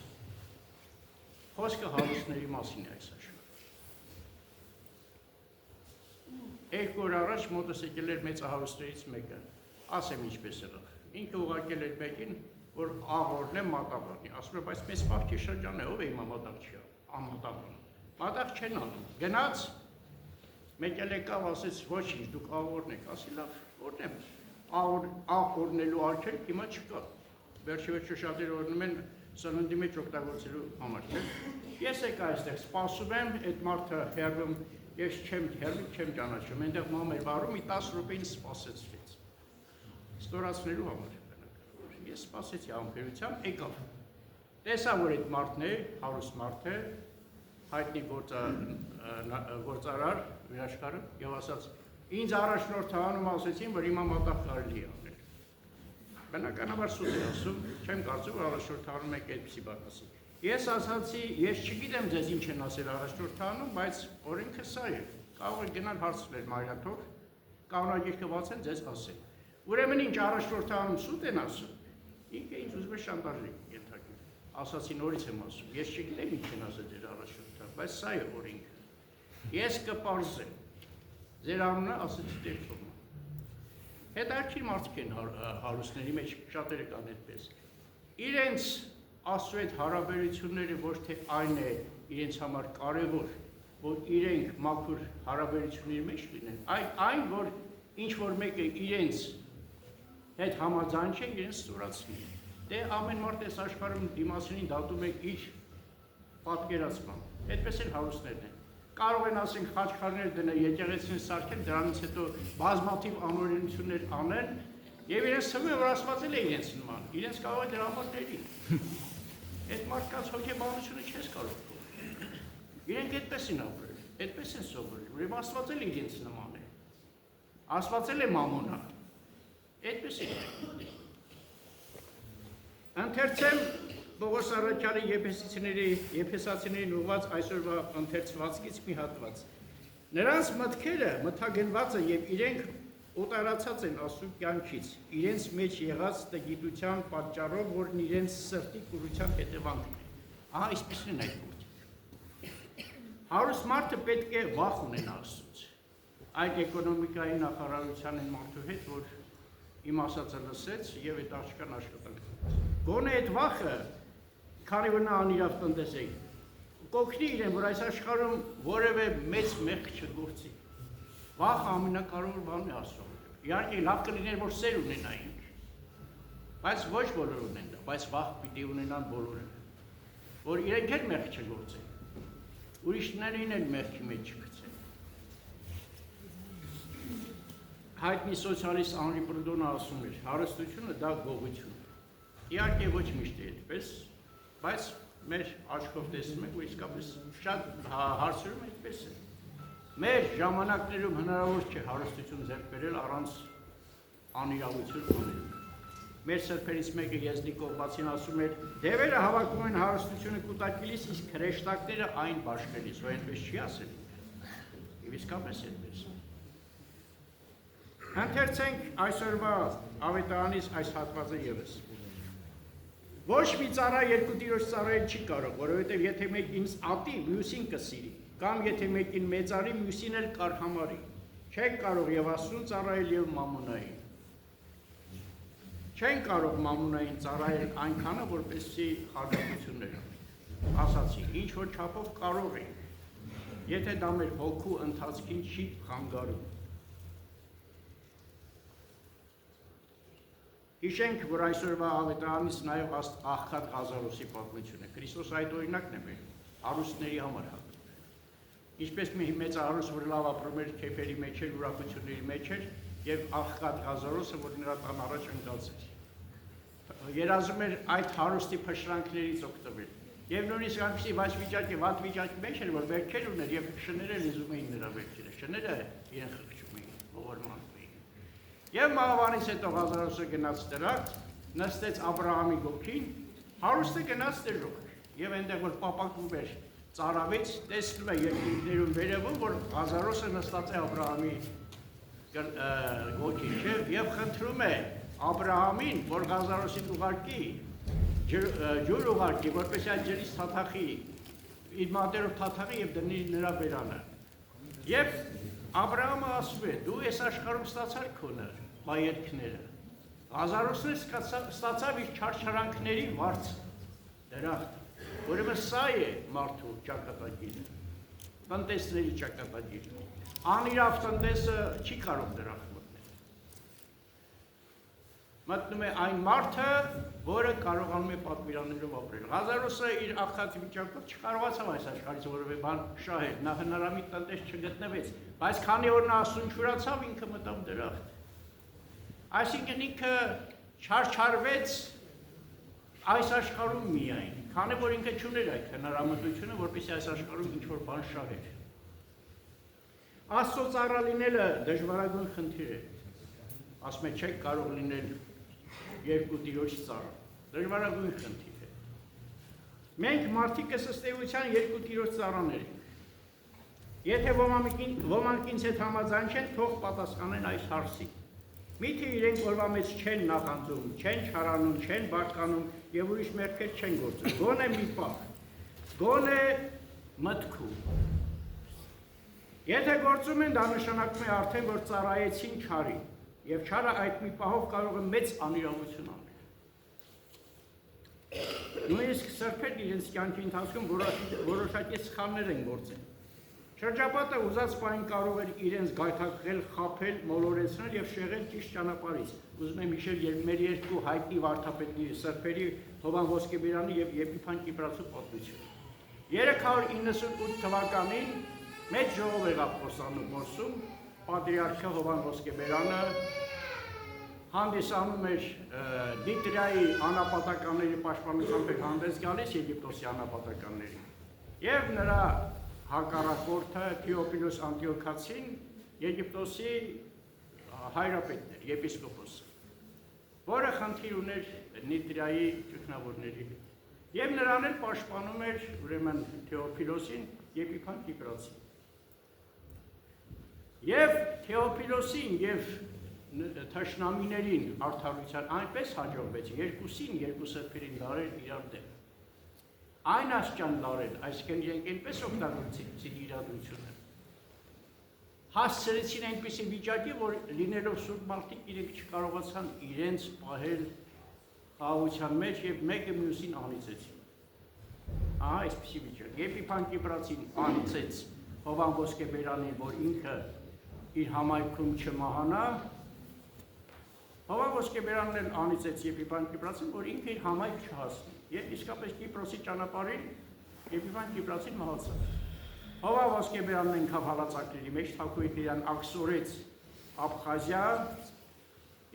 Խոսքը հարուստների մասին է այս աշխարհում։ 2 օր առաջ մոտս եկել էր մեծահարուստներից մեկը, ասեմ ինչպես եղավ։ Ինքը ուղարկել էր մեկին, որ աղորն է մատաղանի, ասում է, բայց մեծ պարտքի շրջան է, ով է հիմա մատաղ չի ամատաղան։ Մատաղ չեն անում։ Գնաց, մեկ էլ եկավ, ասեց, ոչինչ, դուք աղորն եք, ասի լավ, որն եմ, աղորնելու արգելք հիմա չկա։ Վերջի շատերը օրնում են սննդի մեջ օգտագործելու համար, չէ՞։ Ես եկա այստեղ, սպասում եմ, այդ մարդը հեռվում, ես չեմ ճանաչում, այնտեղ մամ էր վարում, մի 10 րոպեին սպասեցրեց։ Ստորացնելու համար։ Ես սպասեցի համբերությամբ, եկավ։ Տեսա, որ այդ մարդն է, հարուստ մարդ է, հայտնի գործարար, վիրաշկարը, եւ ասաց, ինձ առաջնորդը անում ասեցին, որ հիմա մատաղ կարելի է անել։ Բնականաբար սուտ է ասում, չեմ կարծում, որ առաջնորդանում եք այդպիսի բան ասի։ Ես ասացի, ես չգիտեմ ձեզ ինչ են ասել առաջնորդանում, բայց օրենքը սա է, կարող եք գնալ հարցնել Մարիաթով, կանոնագիրքը բացեն ձեզ ասել։ Ուրեմն ինչ առաջնորդանում սուտ են ասում, ինքը ինձ ուզում է շանտաժի ենթարկել։ Ասացի նորից եմ ասում, ես չգիտեմ ինչ են ասել ձեր առաջնորդը, բայց սա է օրենքը։ Ես կպարզեմ։ Ձեր անունը ասեցի տեքստում։ Հետաքրքիր մարդիկ են հարուստների մեջ, շատերը կան այդպես։ Իրենց Աստծո հետ հարաբերությունները ոչ թե այն է իրենց համար կարևոր, որ իրենք մաքուր հարաբերությունների մեջ լինեն, այն որ ինչ որ մեկը իրենց հետ համաձայն չէ, իրենց ստորացնի։ Դե ամեն մարդ այս աշխարհում դիմացինին դատում է իր պատկերացմամբ։ Այդպես էլ հարուստներն են։ Կարող են ասենք խաչքարներ դնել, եկեղեցին սարքել, դրանից հետո բազմաթիվ անօրենություններ անեն եւ իրենց թվում է որ Աստված էլ է իրենց նման, իրենց կարող է դրա համար դերի։ Այդ մարդկանց հոգեբանությունը չես կարող փոխել։ Իրենք այդպես են ապրել, այդպես են սովորել, ուրեմն Աստված էլ իրենց նման է։ Աստված էլ է մամոնա։ Այդպես է։ Ընթերցեմ Պողոս առաքյալի Եփեսացիներին ուղված այսօրվա ընթերցվածքից մի հատված։ Նրանց մտքերը մթագնված է եւ իրենք օտարացած են Աստծո կյանքից, իրենց մեջ եղած տգիտության պատճառով, որն իրենց սրտի կուրության հետևանքն է։ Ահա այսպեսին են այդ գործերը։ Հարուստ մարդը պետք է վախ ունենա Աստծուց։ Այդ էկոնոմիկայի նախարարության են մարդու հետ, որ իմ ասածը լսեց եւ այդ աղջկան աշխատանք տվեց։ գոնե այդ վախը, քանի որ նա անիրավ տնտես է, կօգնի իրեն, որ այս աշխարհում որևէ մեծ մեղք չգործի։ Վախը ամենակարևոր բանն է Աստծո։ Իհարկե լավ կլիներ, որ սեր ունենայինք, բայց ոչ բոլորը ունեն դա, բայց վախ պիտի ունենան բոլորը, որ իրենք էլ մեղք չգործեն, ուրիշներին էլ մեղքի մեջ չգցեն։ Հայտնի սոցիալիստ Անրի Պրուդոնը ասում էր, հարստությունը դա գողություն է։ Իհարկե ոչ միշտ է այդպես, բայց մեր աչքով տեսնում ենք, որ իսկապես շատ հարցերում այդպես է։ Մեր ժամանակներում հնարավոր չէ հարստություն ձեռք բերել առանց անիրավություն ունենալու։ Մեր սրբերից մեկը Եզնիկով բացին ասում էր, դևերը հավաքում են հարստությունը կուտակելիս, իսկ հրեշտակները այն բաշխելիս, որ այնպես չի ասել։ Եվ իսկապես այդպես։ Ընթերցենք այսօրվա ավետարանից այս հատվածը ևս։ Ոչ մի ծառա երկու տիրոջ ծառայել չի կարող, որովհետև եթե մեկին ատի, մյուսին կսիրի, կամ եթե մեկին մեծարի, մյուսին էլ կարհամարի։ Չեն կարող եւ Աստծուն ծառայել եւ մամոնային։ Չեն կարող մամոնային ծառայել այնքանը, որպեսզի խարդախություններ ունենան։ Ասացի, ինչ որ չափով կարող ենք, եթե դա մեր հոգու ընթացքին չի խանգարում։ Հիշենք, որ այսօրվա ավետարանից նաև աղքատ Ղազարոսի պատմություն է։ Քրիստոս այդ օրինակն է մեր հարուստների համար հատուկ։ Ինչպես մի մեծ հարուստ, որ լավ ապրում էր քեֆերի մեջ էր, ուրախությունների մեջ էր, եւ աղքատ Ղազարոսը, որ նրա տան առաջ ընկած էր։ Երազում էր այդ հարուստի փշրանքներից օգտվել։ Եվ նույնիսկ այնպեսի վատ վիճակի մեջ էր, որ վերքեր ուներ եւ շները լիզում էին նրա վերքերը։ Շները իրեն խղճում էին, ողորմանում էին։ Եվ մահվանից հետո Ղազարոսը գնաց դրած, նստեց Աբրահամի գոքին, հարուստը գնաց դրող։ Եվ այնտեղ որ պապակվում էր ծառավից, տեսնում է երկինքներում վերևում, որ Ղազարոսը նստած է Աբրահամի գոքին, եւ խնդրում է Աբրահամին, որ Ղազարոսին ուղարկի, ջուր ուղարկի, որպես այդ ջրից թաթախի, իր մատերով թաթախի եւ դնի նրա բերանը։ Եվ Աբրահամը ասում է, դու ես աշխարհում ստացար քոնը, մայրքները։ Ղազարոսն ստացավ իր չարչարանքների վարձ դրախտ։ Ուրեմն սա է մարդու ճակատագիրը, տնտեսների ճակատագիրը։ Անիրավ տնտեսը չի կարող դրախտ մտնել։ Մտնում է այն մարդը, որը կարողանում է պատվիրաններով ապրել։ Ղազարոսը իր աղքատ վիճակով չկարողացավ այս աշխարհից որևէ բան շահել, նա հնարամիտ տնտես չգտնվեց, բայց քանի որ նա սունչուրացավ, ինքը մտավ դրախտ։ Այսինքն ինքը չարչարվեց այս աշխարհում միայն, քանի որ ինքը չուներ այդ հնարամտությունը, որպեսզի այս աշխարհում ինչ-որ բան շահեր։ Աստծո ծառա լինելը դժվարագույն խնդիր է։ Ասում է, չեք կարող լինել երկու տիրոջ ծառա, դժվարագույն խնդիր է։ Մենք մարդիկս ըստ էության երկու տիրոջ ծառաներ ենք։ Եթե ոմանք ինձ հետ համաձայն չեն, թող պատասխանեն այս հարցին։ Միթե իրենք օրվա մեջ չեն նախանձում, չեն չարանում, չեն բարկանում եւ ուրիշ մեղքեր չեն գործում։ Գոնե մի պահ, գոնե մտքում։ Եթե գործում են, դա նշանակում է արդեն, որ ծառայեցին չարին, եւ չարը այդ մի պահով կարող է մեծ անիրավություն անել։ Նույնիսկ սրբերն իրենց կյանքի ընթացքում որոշակի սխալներ են գործել։ Շրջապատը ուզած պահին կարող էր իրենց գայթակղել, խաբել, մոլորեցնել եւ շեղել ճիշտ ճանապարհից։ Ուզում եմ հիշել մեր երկու հայտնի վարդապետների սրբերի Հովան Ոսկեբերյանի եւ Եփիփան Կիպրացու պատմությունը։ 398 թվականին մեծ ժողով եղավ Խոստանդնուպոլսում, պատրիարքը Հովան Ոսկեբերյանը հանդիսանում էր Դիտրիայի անապատականների պաշտպանությամբ էր հանդես գալիս Եգիպտոսի անապատականների եւ նրա հակառակորդը Թեոփիլոս Անտիոքացին Եգիպտոսի հայրապետն էր, եպիսկոպոսը, որը խնդիր ուներ Դիտրիայի ճգնավորների հետ եւ նրան էլ պաշտպանում էր ուրեմն Թեոփիլոսին Եփիփան Կիպրացին։ Եվ Թեոփիլոսին եւ թշնամիներին արդարության այնպես հաջողվեց երկուսին երկու սրբերին դարել իրար դեմ։ Այն աշճան դարել, այսինքն իրենք այնպես օգտագործեցին իրադրությունը։ Հասցրեցին այնպիսի վիճակի, որ լինելով սուրբ մարդիկ իրենք չկարողացան իրենց պահել խաղաղության մեջ եւ մեկը մյուսին անիծեցին։ Ահա այսպեսի վիճակ։ Եփիփան Կիպրացին անիծեց Հովան Ոսկեբերանին, որ ինքը իր համայնքում չմահանա։ Հովան Ոսկեբերանն էլ անիծեց Եփիփան Կիպրացին, որ ինքը իր համայնք չհասնի։ Եվ իսկապես Կիպրոսի ճանապարհին Եփիփան Կիպրացին մահացավ։ Հովան Ոսկեբերանն ինքավ հալածակների մեջ թաքուին իրան աքսորեց Աբխազիա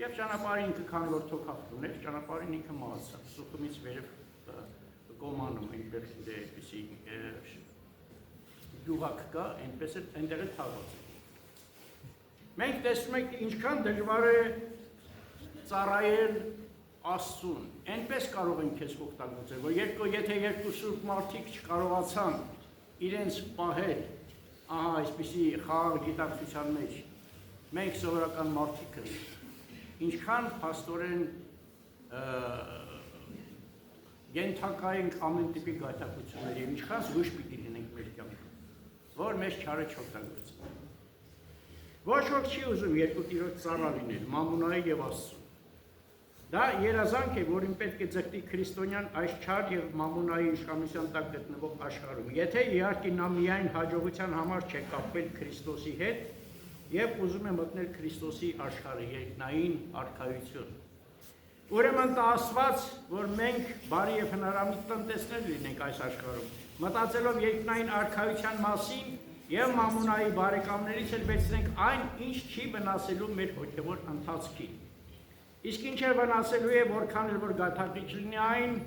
եւ ճանապարհին ինքը քանի որ թոքախտ ուներ, ճանապարհին ինքը մահացավ։ Սուխումից վերև կոմանում այնպես դեպիսի գյուղակ կա, այնպես էլ այնտեղ էլ թաղված է։ Մենք տեսնում ենք ինչքան դժվար է ծառայել Աստծուն, այնպես կարող ենք քեզ օգտագործել, որ եթե երկու սուրբ մարդիկ չկարողացան իրենց պահել, ահա այսպիսի խաղաղ գիտակցության մեջ, մենք սովորական մարդիկ ենք, ինչքան փաստորեն ենթակայինք ամեն տիպի գայթակղությունների, ինչքան զգույշ պիտի լինենք մեր կյանքում, որ մեզ չարը չօգտագործեն։ Ոչ ոք չի ուզում երկու տիրոջ ծառա լինել, Մամոնայի եւ Աստծու։ Դա երազանք է, որին պետք է ձգտի քրիստոնյան այս չար եւ Մամոնայի իշխանության տակ գտնվող աշխարհում։ Եթե իհարկե նա միայն հաջողության համար չէ կապվել Քրիստոսի հետ եւ ուզում է մտնել Քրիստոսի աշխարհը, երկնային արքայություն։ Ուրեմն դա ասված, որ մենք բարի եւ հնարամիտ տնտեսներ լինենք այս աշխարհում, մտածելով երկնային արքայության մասին եւ Մամոնայի բարեկամներից էլ վերցնենք այն, ինչ չի վնասելու մեր հոգեվոր ընթացքին։ Իսկ ինչ է վնասելու է, որքան էլ որ գաթակիչ լինի այն,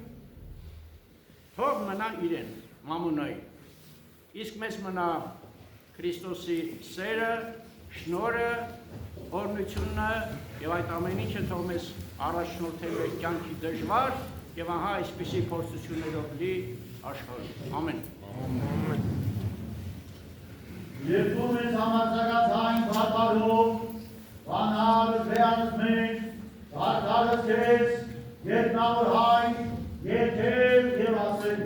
թող մնա իրեն, Մամոնայի։ Իսկ մեզ մնա Քրիստոսի սերը, շնորհը, օրհնությունը եւ այդ ամեն ինչը թող մեզ առաջնորդել մեր կյանքի դժվար եւ ահա այսպիսի փորձություններով լի աշխարհում։ Ամեն։ Եվ դու մեզ համարձակացային բարբարով, բանալ վեանս մեջ, Արտարս ես, երկնավոր հայ, եթեր և ասել։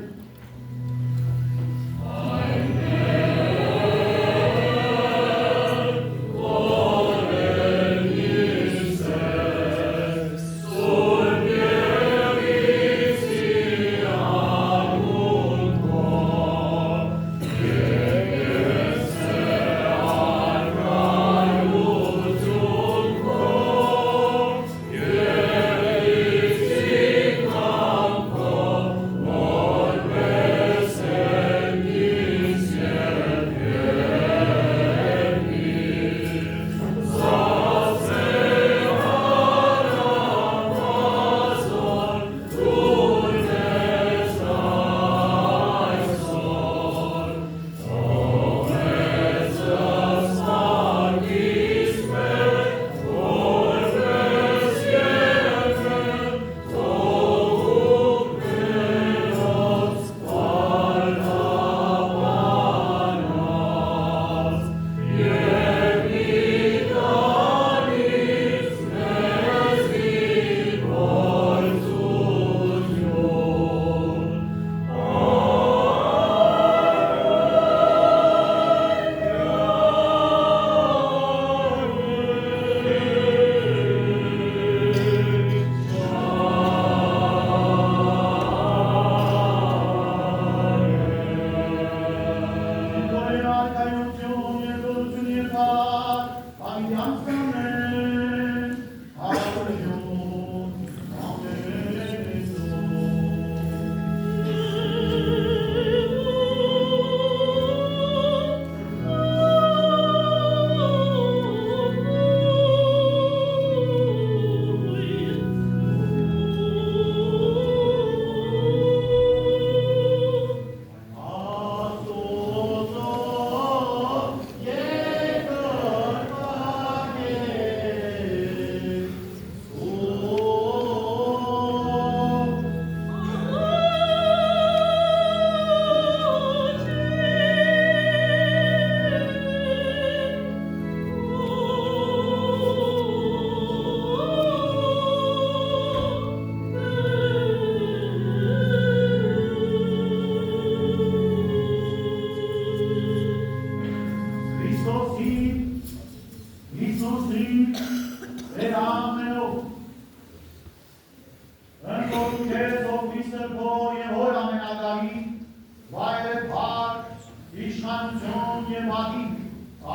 իշխանություն և ադին,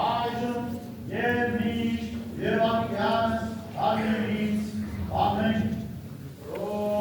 այժմ և միշտ և ատիաս հարգևից, ամեն։ Ո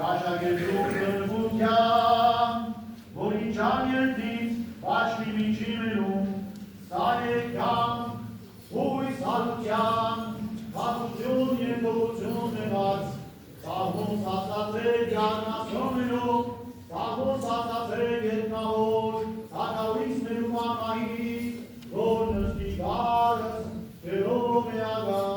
Շաշագետում կրվության, որ ինչան երդից բաչնի միջիմերում, սայեկյան, հույս հալության, կատություն ենգողություն նեղած, սաղոս ասացեք յանասյոներով, սաղոս ասացեք երկնավոր, սակավից ներում ամայի, որ նստի գարս, կերով է ագան։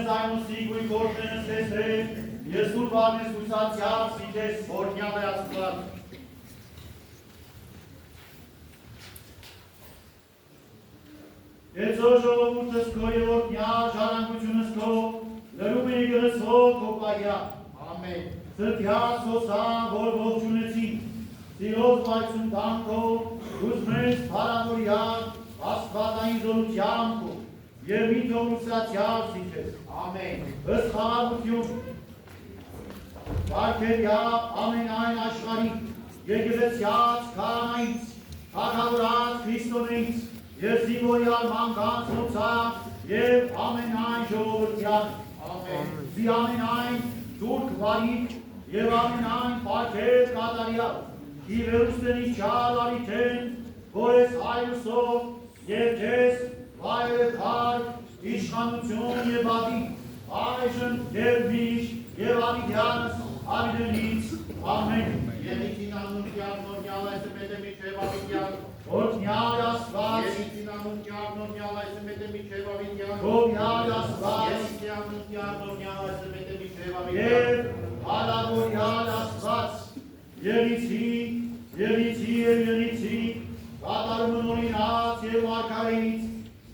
զայնուսի գույն կորդենս տեսրել, ես ուր բարնես ուսացյալ սիքես որնյալ է աստված։ Եծո ժողովուրդս քո եւ որնյալ ժառանգությունս քո, լրում է գլսվող քո պայա, ամեն։ Սրտյալ սոսան, որ ողջունեցին, սիրով պայցուն տանքով, ուզմես պարամորյալ, աստվածային զորությամբ քո, և մի թող ուսացյալ սիքես, ամեն։ Ըստ խաղաղություն, Վարքերյա ամենայն աշխարհի, եկեղեցյաց քահանայից, թագավորած Քրիստոնեից, և զինվորյալ մանկանց մոծակ, և ամենայն ժողովրդյան, ամեն։ Զի ամենայն թուրք վարիկ, և ամենայն պարգև կատարյալ, ի վերուստենի չալ արիթեն, որ ես հայրուսով, և քեզ վայրը քար, իշխանություն և ադի, այժմ և միշտ, և ադիդյանս ադիդենից, ամեն։ Եվ իքին անունքյալ նորմյալ այսը մետը միջև ավիդյան, Որդնյալ աստված, Եվ իքին անունքյալ նորմյալ այսը մետը միջև ավիդյան, գովյալ աստված, Եվ իքին անունքյալ նորմյալ այսը մետը միջև ավիդյան, և հարավորյալ աստված, ելիցի, կատարումը նորինած և մարգարեից,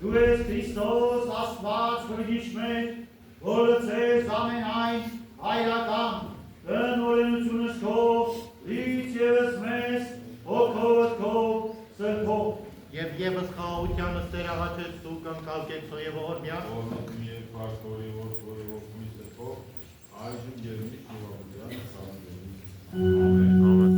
դու ես Քրիստոս աստված բրգիչ մեր, որ լցես ամենայն հայրական, տնօրենությունս քո, լից ևս մեզ, հոգովդ քո, սրբով։ Եվ ևս խաղաղությանս տեր աղաչեց դու կնկալկեցո և ողորմյան, Օրնոքն և պաշտորի որդորի ողքումի սրբով, այժմ և միշտ և ավիդյան սավանդելիս։ Ամեն։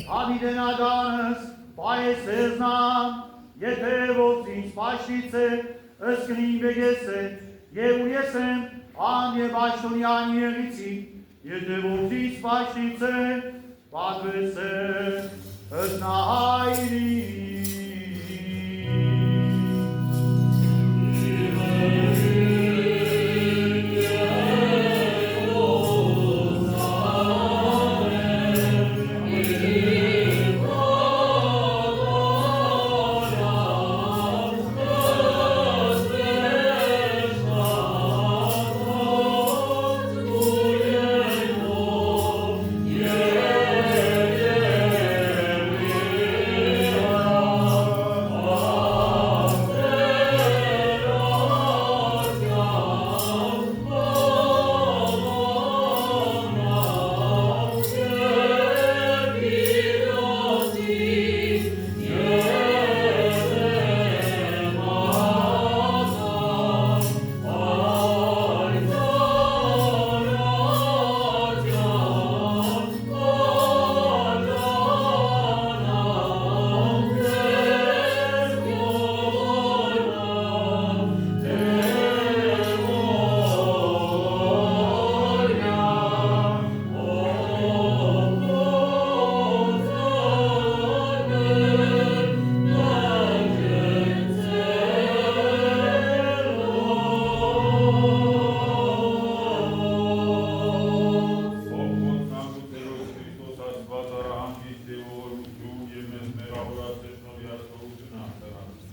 Հավիդենականս, պայես էզնամ, եթե ով ինձ պաշտից է, ըսկնին բեգես է, և ու ես եմ, ան և աշտոնյան եղիցի, եթե ով ինձ պաշտից է, պատվես է, ըսնահայրի։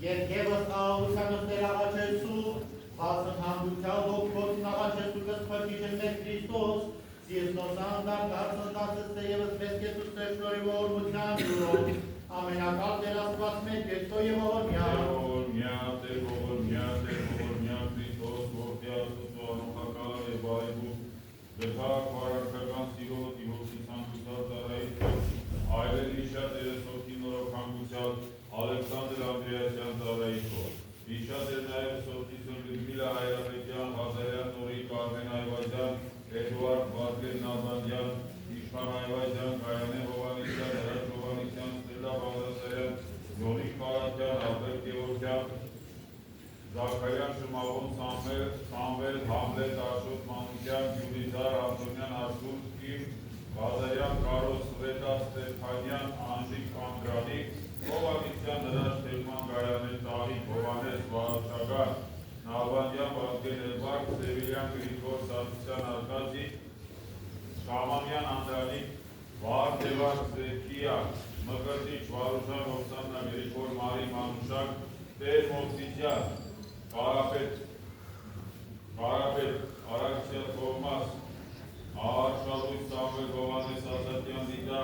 Երկևս աղությանս ներաղաչեցու, հասն հանգության ողքոց նախաչեցու կսպրտիչն մեզ Քրիստոս, սիեսնոսան դարձն դարձը եվս մեզ կեցուս տեշնորի ողորմության յուրով, ամենակալ դեր աստված մեր կեցո և ողորմյա, Քրիստոս, որդի Աստծո անողակալ և այգու, դրհակ վարարքական սիրոտ, իհոգի սանկուցալ ծառայիցոց, այլելի շատ երեսովքի նորոք հանգուցյալ, Ալեքսանդր Անդրեասյան ծառայիցոց, Իշատ էր նաև Սովտիսոն Լյուդմիլա Հայրապետյան, Ղազարյան Նորի Կարմեն Այվազյան, Էդուարդ Վազգեն Նազանդյան, Իշխան Այվազյան, Կայանե Հովանեսյան, Հրաչ Հովանեսյան, Ստելլա Բաղդասարյան, Նորիկ Պարատյան, Ալբերտ Գևորգյան, Զաքարյան Շմավոն Սամվել, Համլետ Աշոտ Մանուկյան, Յուրիզար Անտոնյան Արսուր Կիմ, Ղազարյան Կարոս Սվետա Ստեփանյան, Անժիկ Անդրանիկ, Հովանեսյան Հրաչ Թելման Գայանե Տաղիկ, Հովանես Վարուշագան, Նալբանդյան Վազգեն Էլբարկ, Սևիլյան Գրիգոր Սարգսյան Արկադի, Շամանյան Անդրանիկ, Վարդևար Զեքիա, Մկրտիչ Վարուժան Հովսաննա Գրիգոր Մարի Մանուշակ, Տեր Մովսիջյան, Կարապետ, Արաքսյա Թովմաս, Աշալույս Սամվել Հովանես Ազատյան Դիդա,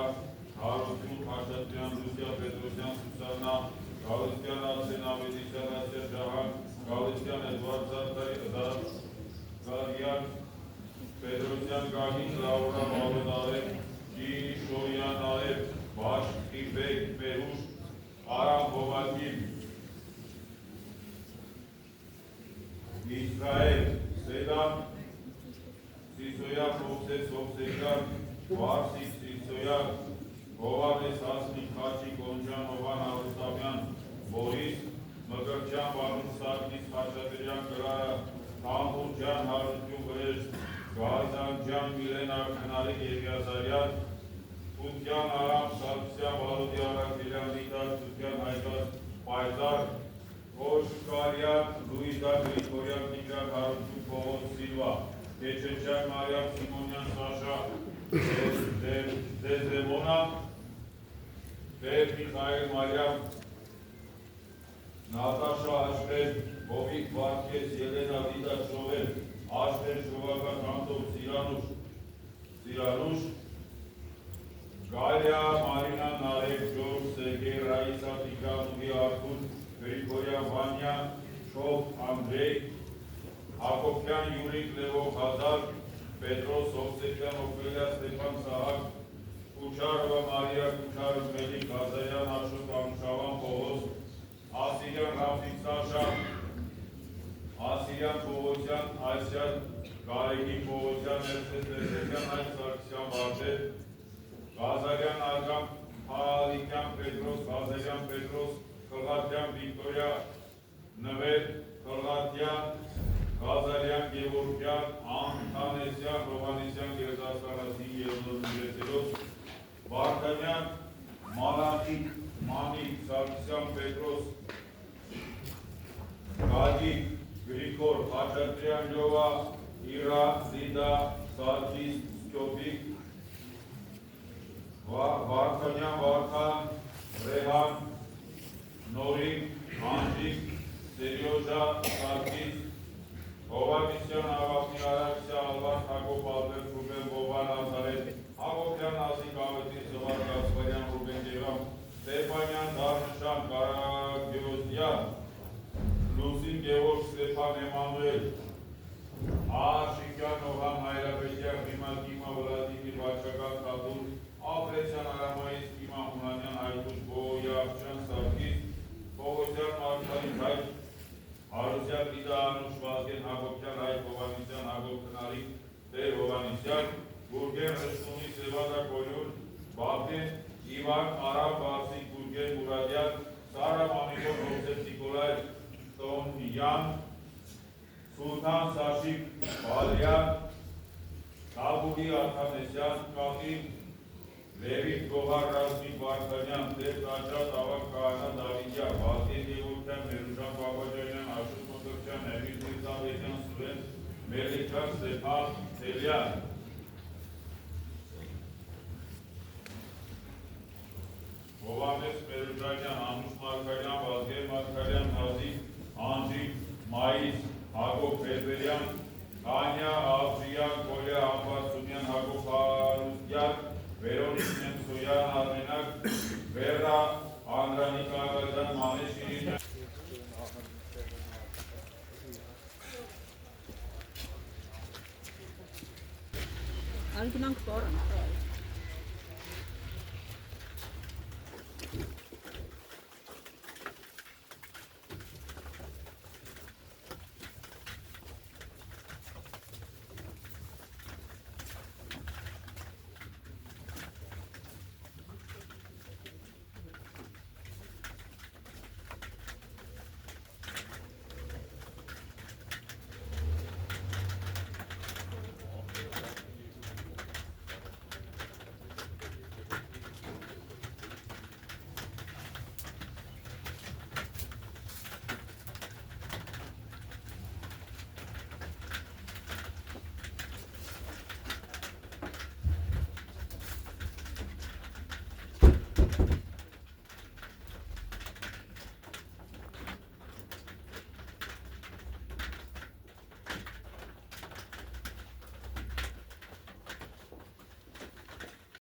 Հարություն Խաչատրյան Լուսիա Պետրոսյան Սուսաննա, Գալստյան Արսեն Ավետիսյան Ասյա Շահան, Գալստյան Էդվարդ Զարյան, Պետրոսյան Գագին Լաուրա Մալոնարև, Ջինի Շորյան Արև, Բաշկի Բեկ Պերուշ, Արամ Հովակիմ, Իսրայել, Սեդան, Սիսոյան, Հովսես Հովսեքյան, Վարսիկ Սիսոյան, Հովանես Հասմիկ Խաչի Կոնջան, Հովան Արուստամյան, Բորիս, Մկրտյան, Վանուշ Սարգիս, Խաչատրյան, Կրայա, Համբուրջյան, Հարություն Վրեժ, Գազանջյան, Միլենա Քնարիկ Եվիազարյան, Կուտյան, Արամ Սարգսյան, Վալոդյան, Ակելյան, Լիտար, Սուտյան, Հայտած, Պայծար, Օշկարյան, Լուիզա Գրիգորյան, Տիգրան Հարություն, Պողոս Սիլվա, Քեչեչյան, Մարիամ Սիմոնյան, Սաշա, Դեզդեմոնա, Տեր Միխայել Մարիամ, Նատաշա Աշպեր, Հովիկ Վարդկես, Ելենա Վիդա Շովել, Աշպեր Շովակա Կանտով, Սիրանուշ, Գալյա, Մարինա, Նարեկ, Ժոր, Սերգեյ, Ռայիսա, Տիգրանուհի, Արթուր, Գրիգորյան, Վանյա, Շով, Անդրեյ, Հակոբյան, Յուրիկ, Լևով, Հազար, Պետրոս, Հովսեքյան, Օկվելյա, Ստեփան Սահակ, Կուչարովա, Մարիա, Կուչարով, Մելիք, Գազարյան, Աշոտ, Անուշավան, Պողոս, Ասիրյան, Ռաֆիկ Սաշա, Ասիրյան, Պողոսյան, Այսյան, Գարեգին, Պողոսյան, Ներսես Ներսեսյան, Այս Սարգսյան, Վարդեր, Գազարյան, Արգամ, Հալիկյան Պետրոս, Ղազարյան Պետրոս, Խլղատյան Վիկտորիա, Նվեր, Խլղատյան, Ղազարյան Գևորգյան, Անթանեսյան, Հովհաննեսյան գերդաստանացի երդոզնջեցերոս, Վարդանյան, Մանանիկ, Մանիկ, Սարգսյան Պետրոս, Գագիկ, Գրիգոր, Խաչատրյան Լյովա, Իրա, Զիդա, Սարգիս, Սկյոպիկ, Վարդանյան Վարդան, Ռեհան, Նորիկ, Անջիկ, Սերյոժա, Սարգիս, Հովհաննեսյան Ավակնի Արաքսյա, Ալվան Հակոբ Ալբերտ Ռուբեն Բոբան Ազարետ, Հակոբյան Ազիկ Ավետին Զվար Գասպարյան Ռուբեն Գևամ, Ստեփանյան Դարնշան Կարագյոզյան, Լուսին Գևորգ Ստեփան Էմանուել, Աշիկյան Նոհան Հայրապետյան, Հիմա Կիմա Վլադիմիր Վաչական Թաթուր, Ապրեցյան Արամայից Կիմա Հունանյան Հայտուշ Բոյավչյան Սարգիս, Պողոսյան Մարգարիտ Հայտ, Հարուսյան Լիդա Անուշ Վազգեն Հակոբյան Հայտ Հովհաննեսյան Հակոբ Քնարի Տեր Հովհաննեսյան, Գուրգեն Հրշունի Սևադա Կոլյուն, Բաբեն Իվան Արամ Վարսիկ Գուրգեն Մուրադյան, Սարա Մամիկոն Հովսեփ Նիկոլայ Տոնյան, Սուլթան Սաշիկ Բալյան, Թագուհի Աթանեսյան, Կախին, Լևիկ Գոհար Ռազմիկ Վարդանյան, Տեր Տաճատ Ավակ Քահանա Դավիթյան, Վազգեն Գևորգյան, Մերուժան Բաբաջանյան, Աշոտ Մոտրյան, Էմիլ Միրզավետյան, Սուրեն Մելիքյան, Ստեփան Թելյան, Հովհաննես Մերուժանյան, Անուշ Մարգարյան, Վազգեն Մարգարյան, Նազիկ, Անջիկ, Մայիս, Հակոբ Բերբերյան, Քանյա, Աբրիյան, Կոլյա, Համբարձումյան, Հակոբ Հարուստյան, Վերոնիկ Նենցոյան, Արմենակ, Վերա, Անդրանիկ Աղազյան, Մանե Շիրին, Ալգնանք պարան։